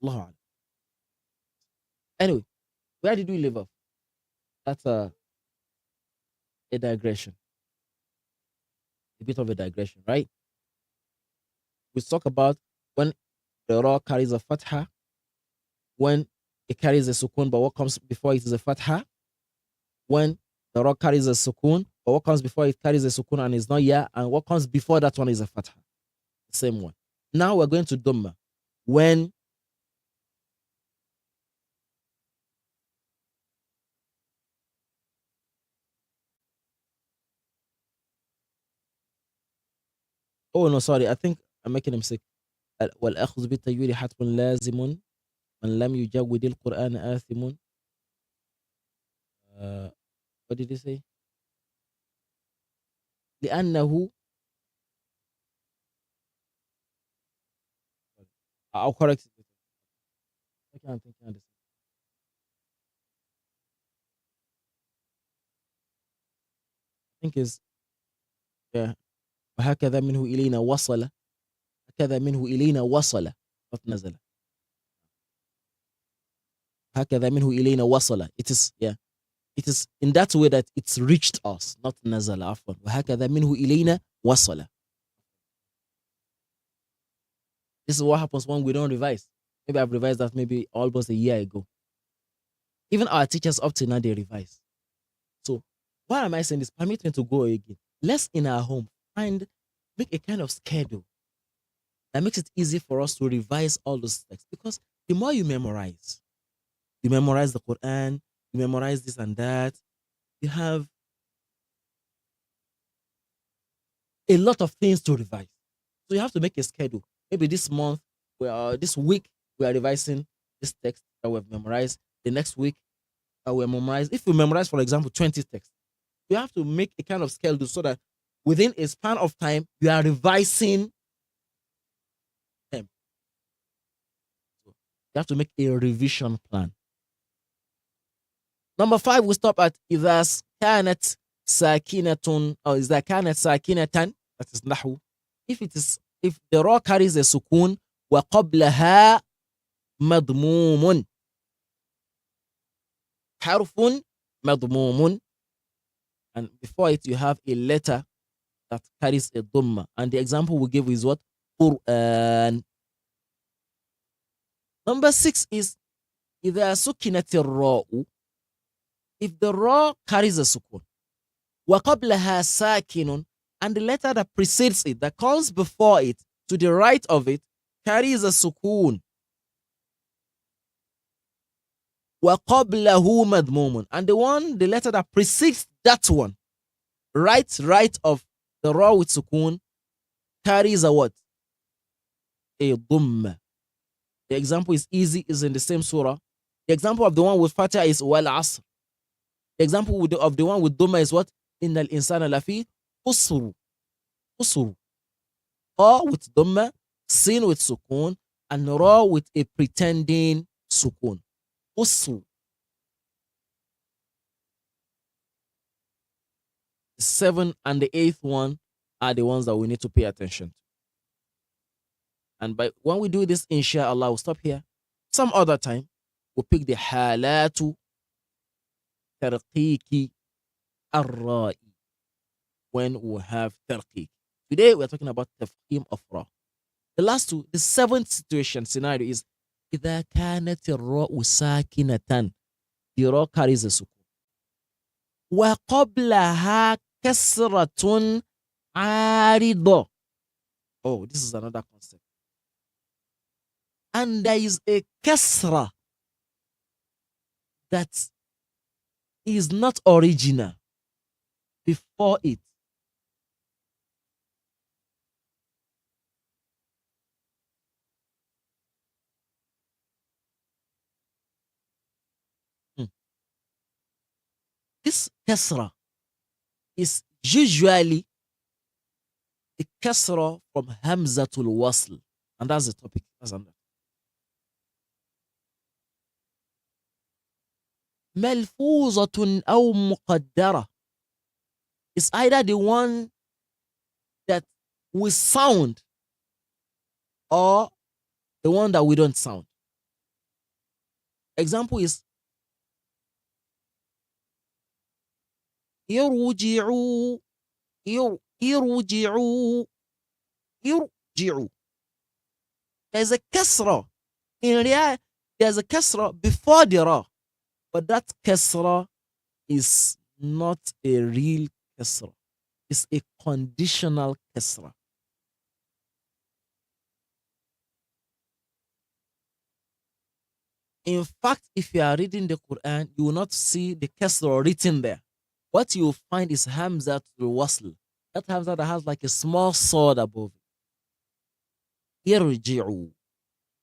Speaker 1: الله أعلم. Anyway, where did we leave off? That's a digression. A bit of a digression, right? We talk about when the ra carries a fatha, when it carries a sukun, but what comes before it is a fatha, when the ra carries a sukun, but what comes before it carries a sukun and is not ya, and what comes before that one is a fatha. Same one. Now we're going to Dhamma. When oh no, sorry, I think I'm making a mistake. والأخذ بالتجويد حتم لازم من لم يجود القرآن آثم. What did he say? لأنه I'll correct it. I can't understand. I think is yeah. وهكذا منه إلينا وصل. هكذا منه إلينا وصل. Not نزل. هكذا منه إلينا وصل. It is yeah. It is in that way that it's reached us, not نزل عفوا. وهكذا منه إلينا وصل. This is what happens when we don't revise. Maybe I've revised that maybe almost a year ago. Even our teachers up to now they revise. So why am I saying this? Permit me to go again. Let's in our home make a kind of schedule that makes it easy for us to revise all those texts. Because the more you memorize the Quran, you memorize this and that, you have a lot of things to revise. So you have to make a schedule. Maybe this month, this week, we are revising this text that we've memorized. The next week, we memorize. If we memorize, for example, 20 texts, you have to make a kind of schedule so that within a span of time, you are revising them. So you have to make a revision plan. Number 5, we stop at إذا كانت ساكنة or إذا كانت ساكنة, that is نحو. If the ra carries a sukun وقبلها مضموم حرف مضموم, and before it you have a letter that carries a dhamma, and the example we give is what? Quran. Number 6 is إذا سكنت الراء, if the ra carries a sukun وقبلها ساكن, and the letter that precedes it, that comes before it, to the right of it, carries a sukun. وَقَبْلَهُ مَدْمُومٌ, and the letter that precedes that one, right of the ra with sukun, carries a what? A dhamma. The example is easy, is in the same surah. The example of the one with fatha is wal asr. The example of the one with dhamma is what? Innal insana lafi khusr. Ra with dhamma, sin with sukun, and ra with a pretending sukun. Khusr. The 7th and the 8th one are the ones that we need to pay attention to. And when we do this, inshallah, we'll stop here. Some other time, we'll pick the halatu tarqiqi ar-ra'i, when we have tarqiq. Today, we're talking about tafkhim of ra. The last two, the 7th scenario is إذا كانت الراء ساكنة, the ra carries a sukun. وقبلها كسرة عارضة. Oh, this is another concept. And there is a kasra that is not original before it. This kasra is usually a kasra from hamzatul wasl, and that's the topic. That's another. ملفوظة أو مقدرة is either the one that we sound or the one that we don't sound. Example is يرجعوا يرجعوا يرجعوا. There's a kasra. In reality, there's a kasra before the ra, but that kasra is not a real kasra. It's a conditional kasra. In fact, if you are reading the Quran, you will not see the kasra written there. What you will find is hamza to wasl. That hamza that has like a small sword above it. Yarji'u.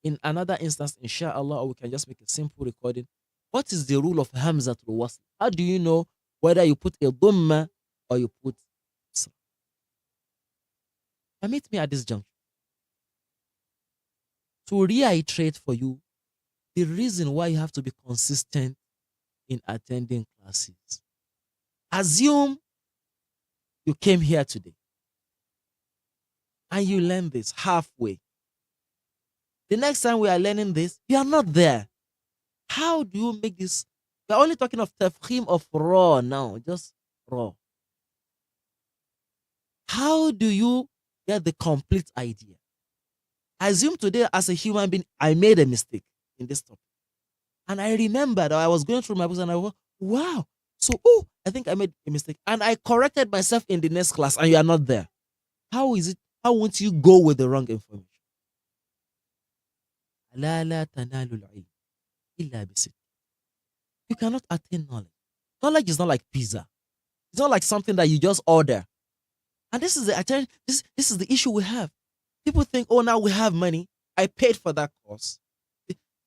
Speaker 1: In another instance, inshallah, we can just make a simple recording. What is the rule of hamza to wasl? How do you know whether you put a dhamma or you put kasra? Permit me at this juncture to reiterate for you the reason why you have to be consistent in attending classes. Assume you came here today and you learn this halfway. The next time we are learning this, you are not there. How do you make this We're only talking of tafkhim of raw now, just raw. How do you get the complete idea? I assume today, as a human being, I made a mistake in this topic. And I remembered I was going through my books and I was, wow. So, oh, I think I made a mistake. And I corrected myself in the next class and you are not there. How is it? How won't you go with the wrong information? لا تنال العلم إلا بست. You cannot attain knowledge. Knowledge is not like pizza. It's not like something that you just order. And this is this is the issue we have. People think, oh, now we have money. I paid for that course.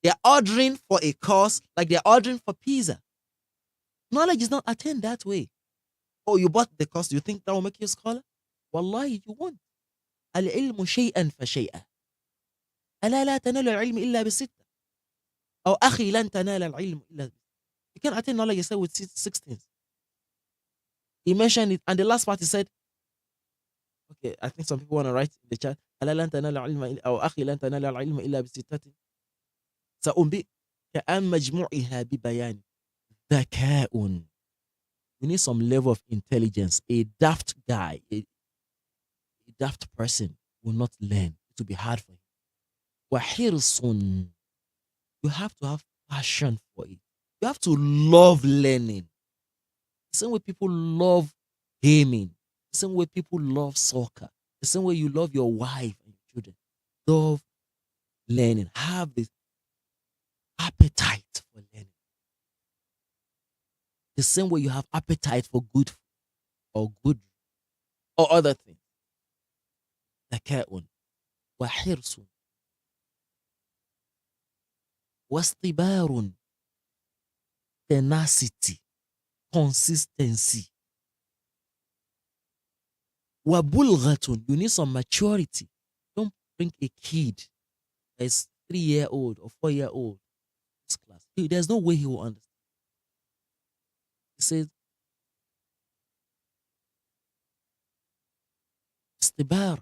Speaker 1: They're ordering for a course like they're ordering for pizza. Knowledge is not attained that way. Oh, you bought the course. Do you think that will make you a scholar? Wallahi, you won't. العلم شيئا فشيئا. ألا لا تنال العلم إلا بستة. أو أخي لن تنال العلم إلا. You can't attain knowledge except with 16. He mentioned it, and the last part he said, okay, I think some people want to write in the chat. ألا لن تنال العلم أو أخي لن تنال العلم إلا بستة. سأنبئ كأن مجموعها ببيان ذكاء. You need some level of intelligence. A daft guy, a daft person will not learn. It will be hard for him. وحرص. You have to have passion for it. You have to love learning. The same way people love gaming. The same way people love soccer. The same way you love your wife and your children. Love learning. Have this appetite for learning. The same way you have appetite for good food or good or other things. ذكاء وحرص واصطبار, tenacity, consistency. وبلغة, you need some maturity. Don't bring a kid that is 3-year-old or 4-year-old this class. There's no way he will understand. He says, istibar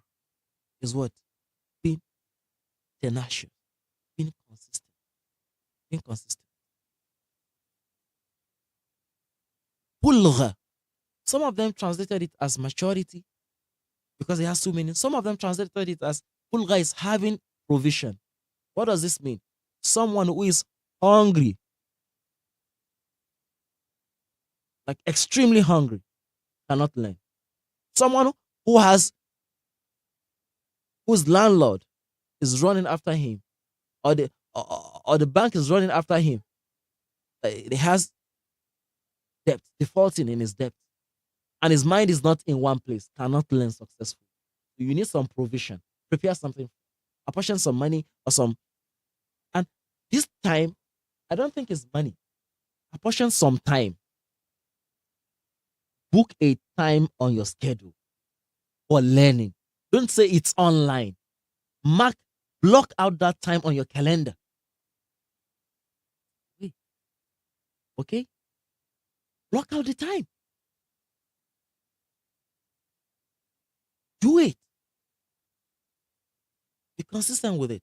Speaker 1: is what? Being tenacious, being consistent, being consistent. Bulgha. Some of them translated it as maturity because it has two meanings. Some of them translated it as bulgha is having provision. What does this mean? Someone who is hungry, like extremely hungry, cannot learn. Someone whose landlord is running after him, or the bank is running after him. He has debt, defaulting in his debt, and his mind is not in one place, cannot learn successfully. So you need some provision. Prepare something, apportion some money or some. And this time, I don't think it's money. Apportion some time. Book a time on your schedule for learning. Don't say it's online. Block out that time on your calendar. Okay? Block out the time. Do it. Be consistent with it.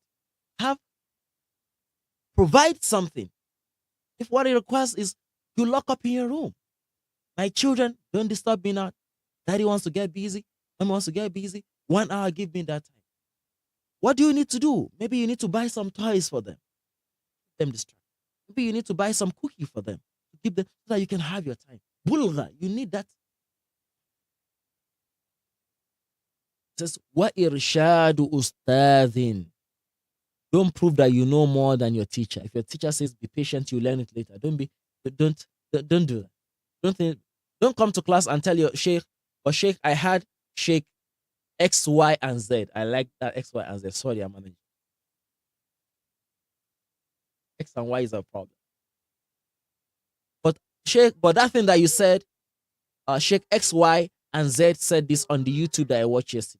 Speaker 1: Provide something. If what it requires is you lock up in your room. My children, don't disturb me now. Daddy wants to get busy. Mom wants to get busy. 1 hour, give me that time. What do you need to do? Maybe you need to buy some toys for them. Keep them distracted. Maybe you need to buy some cookie for them to keep them so that you can have your time. Bulgha, you need that. It says, wa irshadu ustadhin. Don't prove that you know more than your teacher. If your teacher says be patient, you learn it later. Don't do that. Don't come to class and tell your sheikh, or sheikh, I had sheikh X, Y, and Z. I like that X, Y, and Z. Sorry, I'm managing. X and Y is a problem. But sheikh, but that thing that you said, sheikh X, Y, and Z said this on the YouTube that I watched yesterday.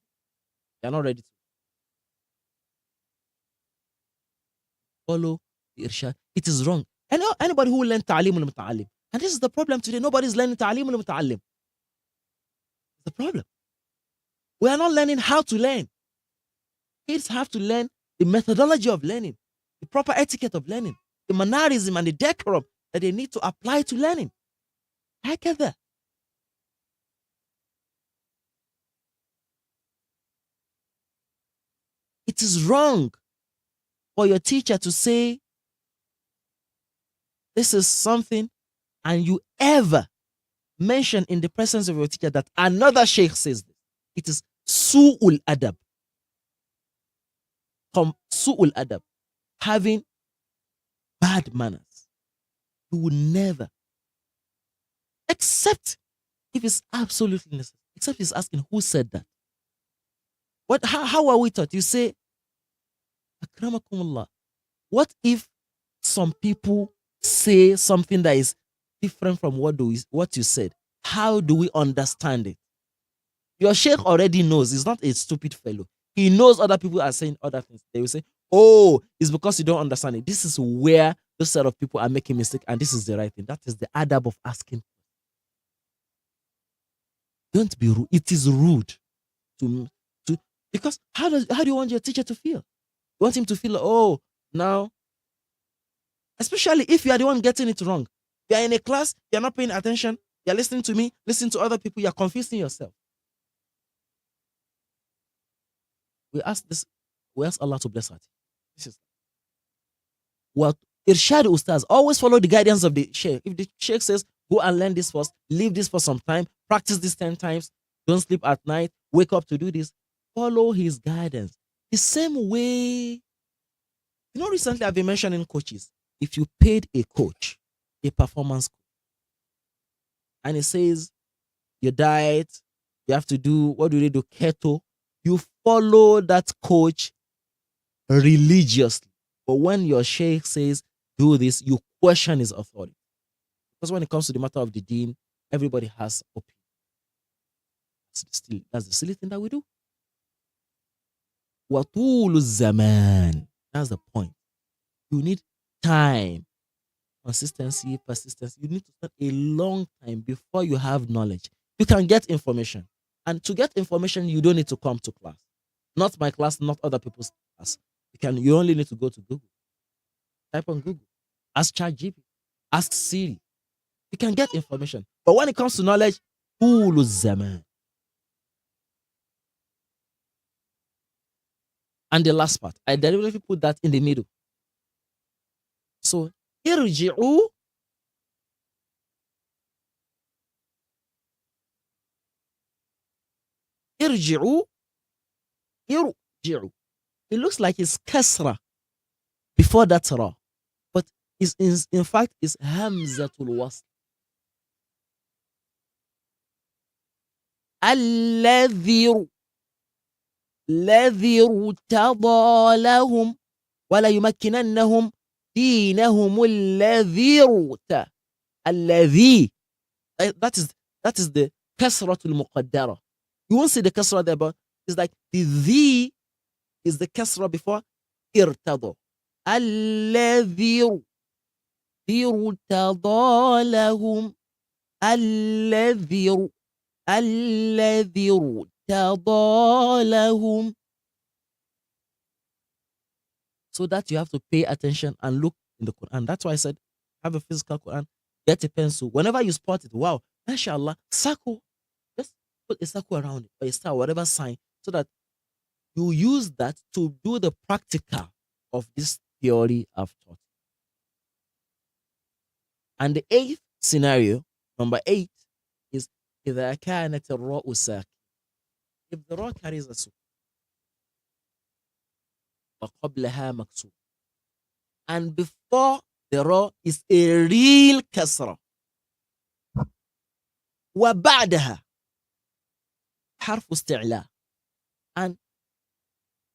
Speaker 1: You're not ready to follow the irshad. It is wrong. Anybody who will learn ta'lim al-muta'allim. And this is the problem today. Nobody's learning ta'lim al-muta'allim. The problem. We are not learning how to learn. Kids have to learn the methodology of learning, the proper etiquette of learning, the mannerism and the decorum that they need to apply to learning. هكذا. It is wrong for your teacher to say this is something and you ever mention in the presence of your teacher that another sheikh says this. It is su'ul adab. Su'ul adab. Having bad manners. You will never, except if it's absolutely necessary, except he's asking who said that. How are we taught? You say, Akramakumullah. What if some people say something that is different from what you said? How do we understand it? Your sheikh already knows. He's not a stupid fellow. He knows other people are saying other things. They will say, oh, it's because you don't understand it. This is where those set of people are making mistake, and this is the right thing. That is the adab of asking. Don't be rude. It is rude to because how do you want your teacher to feel? You want him to feel, oh, now, especially if you are the one getting it wrong. You are in a class, you're not paying attention, you're listening to me, listening to other people, you're confusing yourself. We ask Allah to bless us. This is what Irshad Ustaz. Always follow the guidance of the Sheikh. If the Sheikh says, go and learn this first, leave this for some time, practice this 10 times, don't sleep at night, wake up to do this, follow his guidance. The same way, recently I've been mentioning coaches. If you paid a coach, a performance coach, and it says your diet, you have to do, what do they do? Keto. You follow that coach religiously. But when your sheikh says, do this, you question his authority. Because when it comes to the matter of the deen, everybody has opinion. That's the silly thing that we do. Watulu zaman. That's the point. You need time, consistency, persistence. You need to spend a long time before you have knowledge. You can get information. And to get information, you don't need to come to class. Not my class, not other people's class. You only need to go to Google. Type on Google. Ask ChatGPT. Ask Siri. You can get information. But when it comes to knowledge, طول الزمان. And the last part, I deliberately put that in the middle. So, irji'u. Irji'u. Irji'u. It looks like it's kasra before that ra. But in fact, it's hamzatul wasl. الذي ارتضى لهم ولا يمكننهم دينهم الذي that is the kasratul muqaddara. You won't see the kasra there, but it's like the is the kasra before irtada. الذي ارتضى لهم الذي ارتضى لهم. So that you have to pay attention and look in the Quran. That's why I said, have a physical Quran, get a pencil. Whenever you spot it, wow, mashallah, circle. Just put a circle around it, or a star, whatever sign, so that you use that to do the practical of this theory I've taught. And the 8th scenario, number 8, is إذا كانت الراء ساكنة. If the ra carries a sukun, وقبلها مكسور, and before the ra is a real kasra, وبعدها حرف استعلاء, and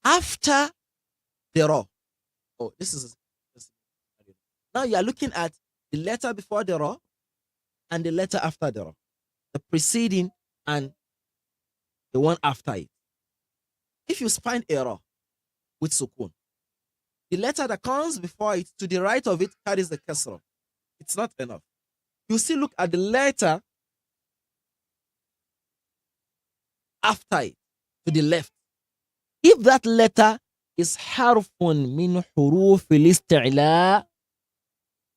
Speaker 1: after the ra, this now you are looking at the letter before the ra and the letter after the ra, the preceding and the one after it. If you find a ra with sukun, the letter that comes before it to the right of it carries the kasra. It's not enough. You still look at the letter after it to the left. If that letter is harfun min huruf al-isti'la,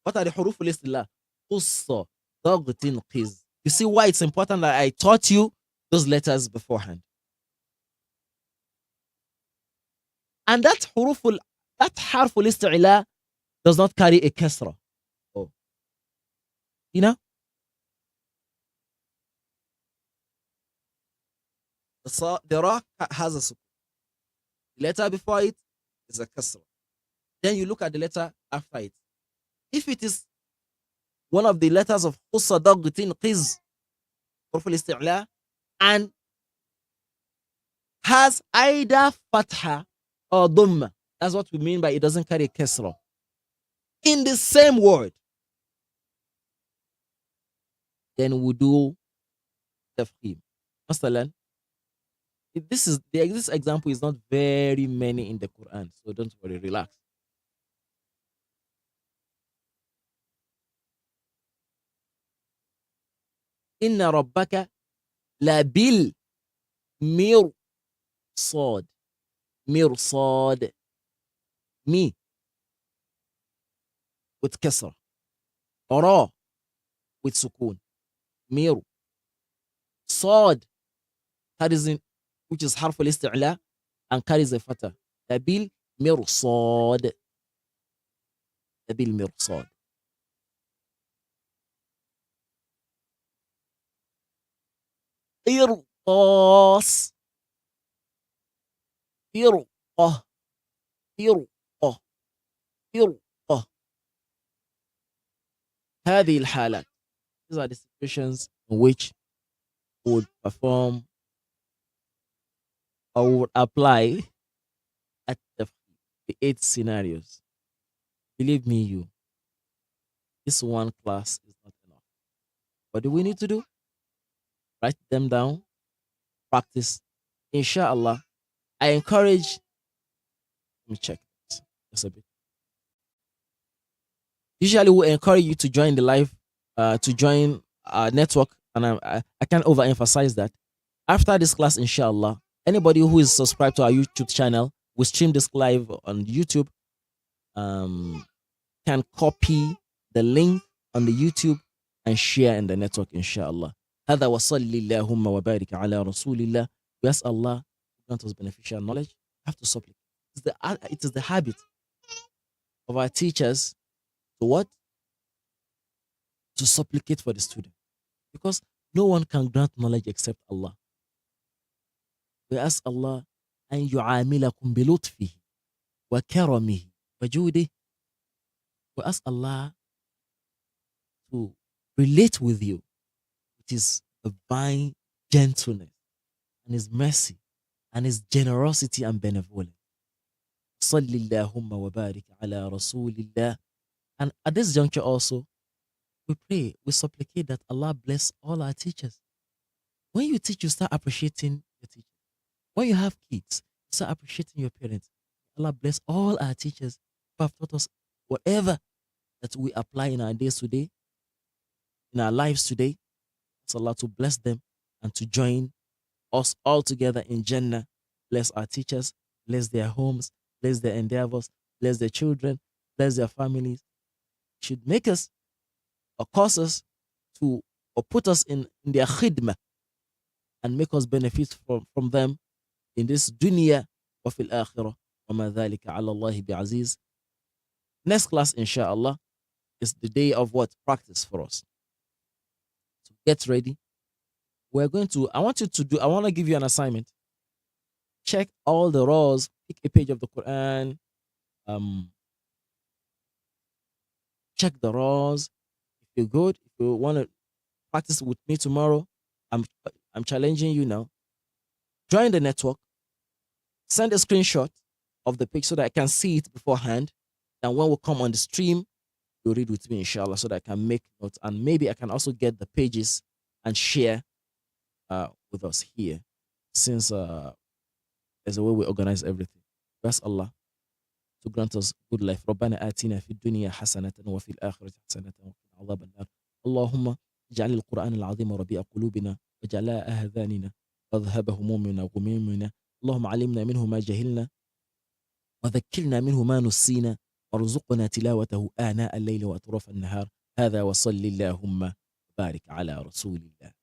Speaker 1: What are the huruf al-isti'la? Qussa, dagtin, qiz. You see why it's important that I taught you those letters beforehand. And that harf al-isti'la does not carry a kasra. Oh, you know, the ra has a sukun. The letter before it is a kasra. Then you look at the letter after it. If it is one of the letters of qussa, dagtin, qiz, huruf al-isti'la, and has either fatha or dhamma. That's what we mean by it doesn't carry a kasra. In the same word, then we do tafkhim. Masalan, this example is not very many in the Quran, so don't worry, relax. Inna rabbaka labil mirsad. Mirsad. Mi with kasra. Ra with sukun. Mir. Sad carries in, which is harf al-isti'la and carries a fatah. Labil mirsad. Labil mirsad. قرطاس. فرقة. فرقة. فرقة. هذه الحالات. These are the situations in which we would perform or would apply at the 8 scenarios. Believe me, this one class is not enough. What do we need to do? Write them down, practice. Inshallah, I encourage. Let me check this just a bit. Usually, we encourage you to join the live, to join our network, and I can't overemphasize that. After this class, inshallah, anybody who is subscribed to our YouTube channel, we stream this live on YouTube. Can copy the link on the YouTube and share in the network, inshallah. هذا وصلي اللهم وبارك على رسول الله. We ask Allah to grant us beneficial knowledge. We have to supplicate. It is the habit of our teachers to what? To supplicate for the student. Because no one can grant knowledge except Allah. We ask Allah أن يعاملكم بلطفه وكرمه وجوده. We ask Allah to relate with you with His divine gentleness and His mercy and His generosity and benevolence. صلي اللهم وبارك على رسول الله. And at this juncture also, we pray, we supplicate that Allah bless all our teachers. When you teach, you start appreciating your teachers. When you have kids, you start appreciating your parents. Allah bless all our teachers who have taught us whatever that we apply in our days today, in our lives today. Ask Allah to bless them and to join us all together in Jannah. Bless our teachers, bless their homes, bless their endeavors, bless their children, bless their families. Should make us or cause us to or put us in their khidmah and make us benefit from them in this dunya wa fil akhirah. وَمَا ذَلِكَ عَلَى اللَّهِ بِعَزِيزٍ. Next class, inshallah, is the day of what? Practice for us. So get ready. I want to give you an assignment. Check all the rows, pick a page of the Quran, check the rows. If you're good, if you want to practice with me tomorrow, I'm challenging you now. Join the network. Send a screenshot of the page so that I can see it beforehand. And when we come on the stream, you read with me, inshallah, so that I can make notes. And maybe I can also get the pages and share with us here, since there's a way we organize everything. Ask Allah to grant us good life. ربنا آتنا في الدنيا حسنة وفي الآخرة حسنة وقنا عذاب النار. اللهم اجعل القرآن العظيم ربيع قلوبنا وجلاء أذاننا وذهب همومنا وغمومنا. اللهم علمنا منه ما جهلنا وذكرنا منه ما نسينا وارزقنا تلاوته آناء الليل وأطراف النهار. هذا وصل اللهم وبارك على رسول الله.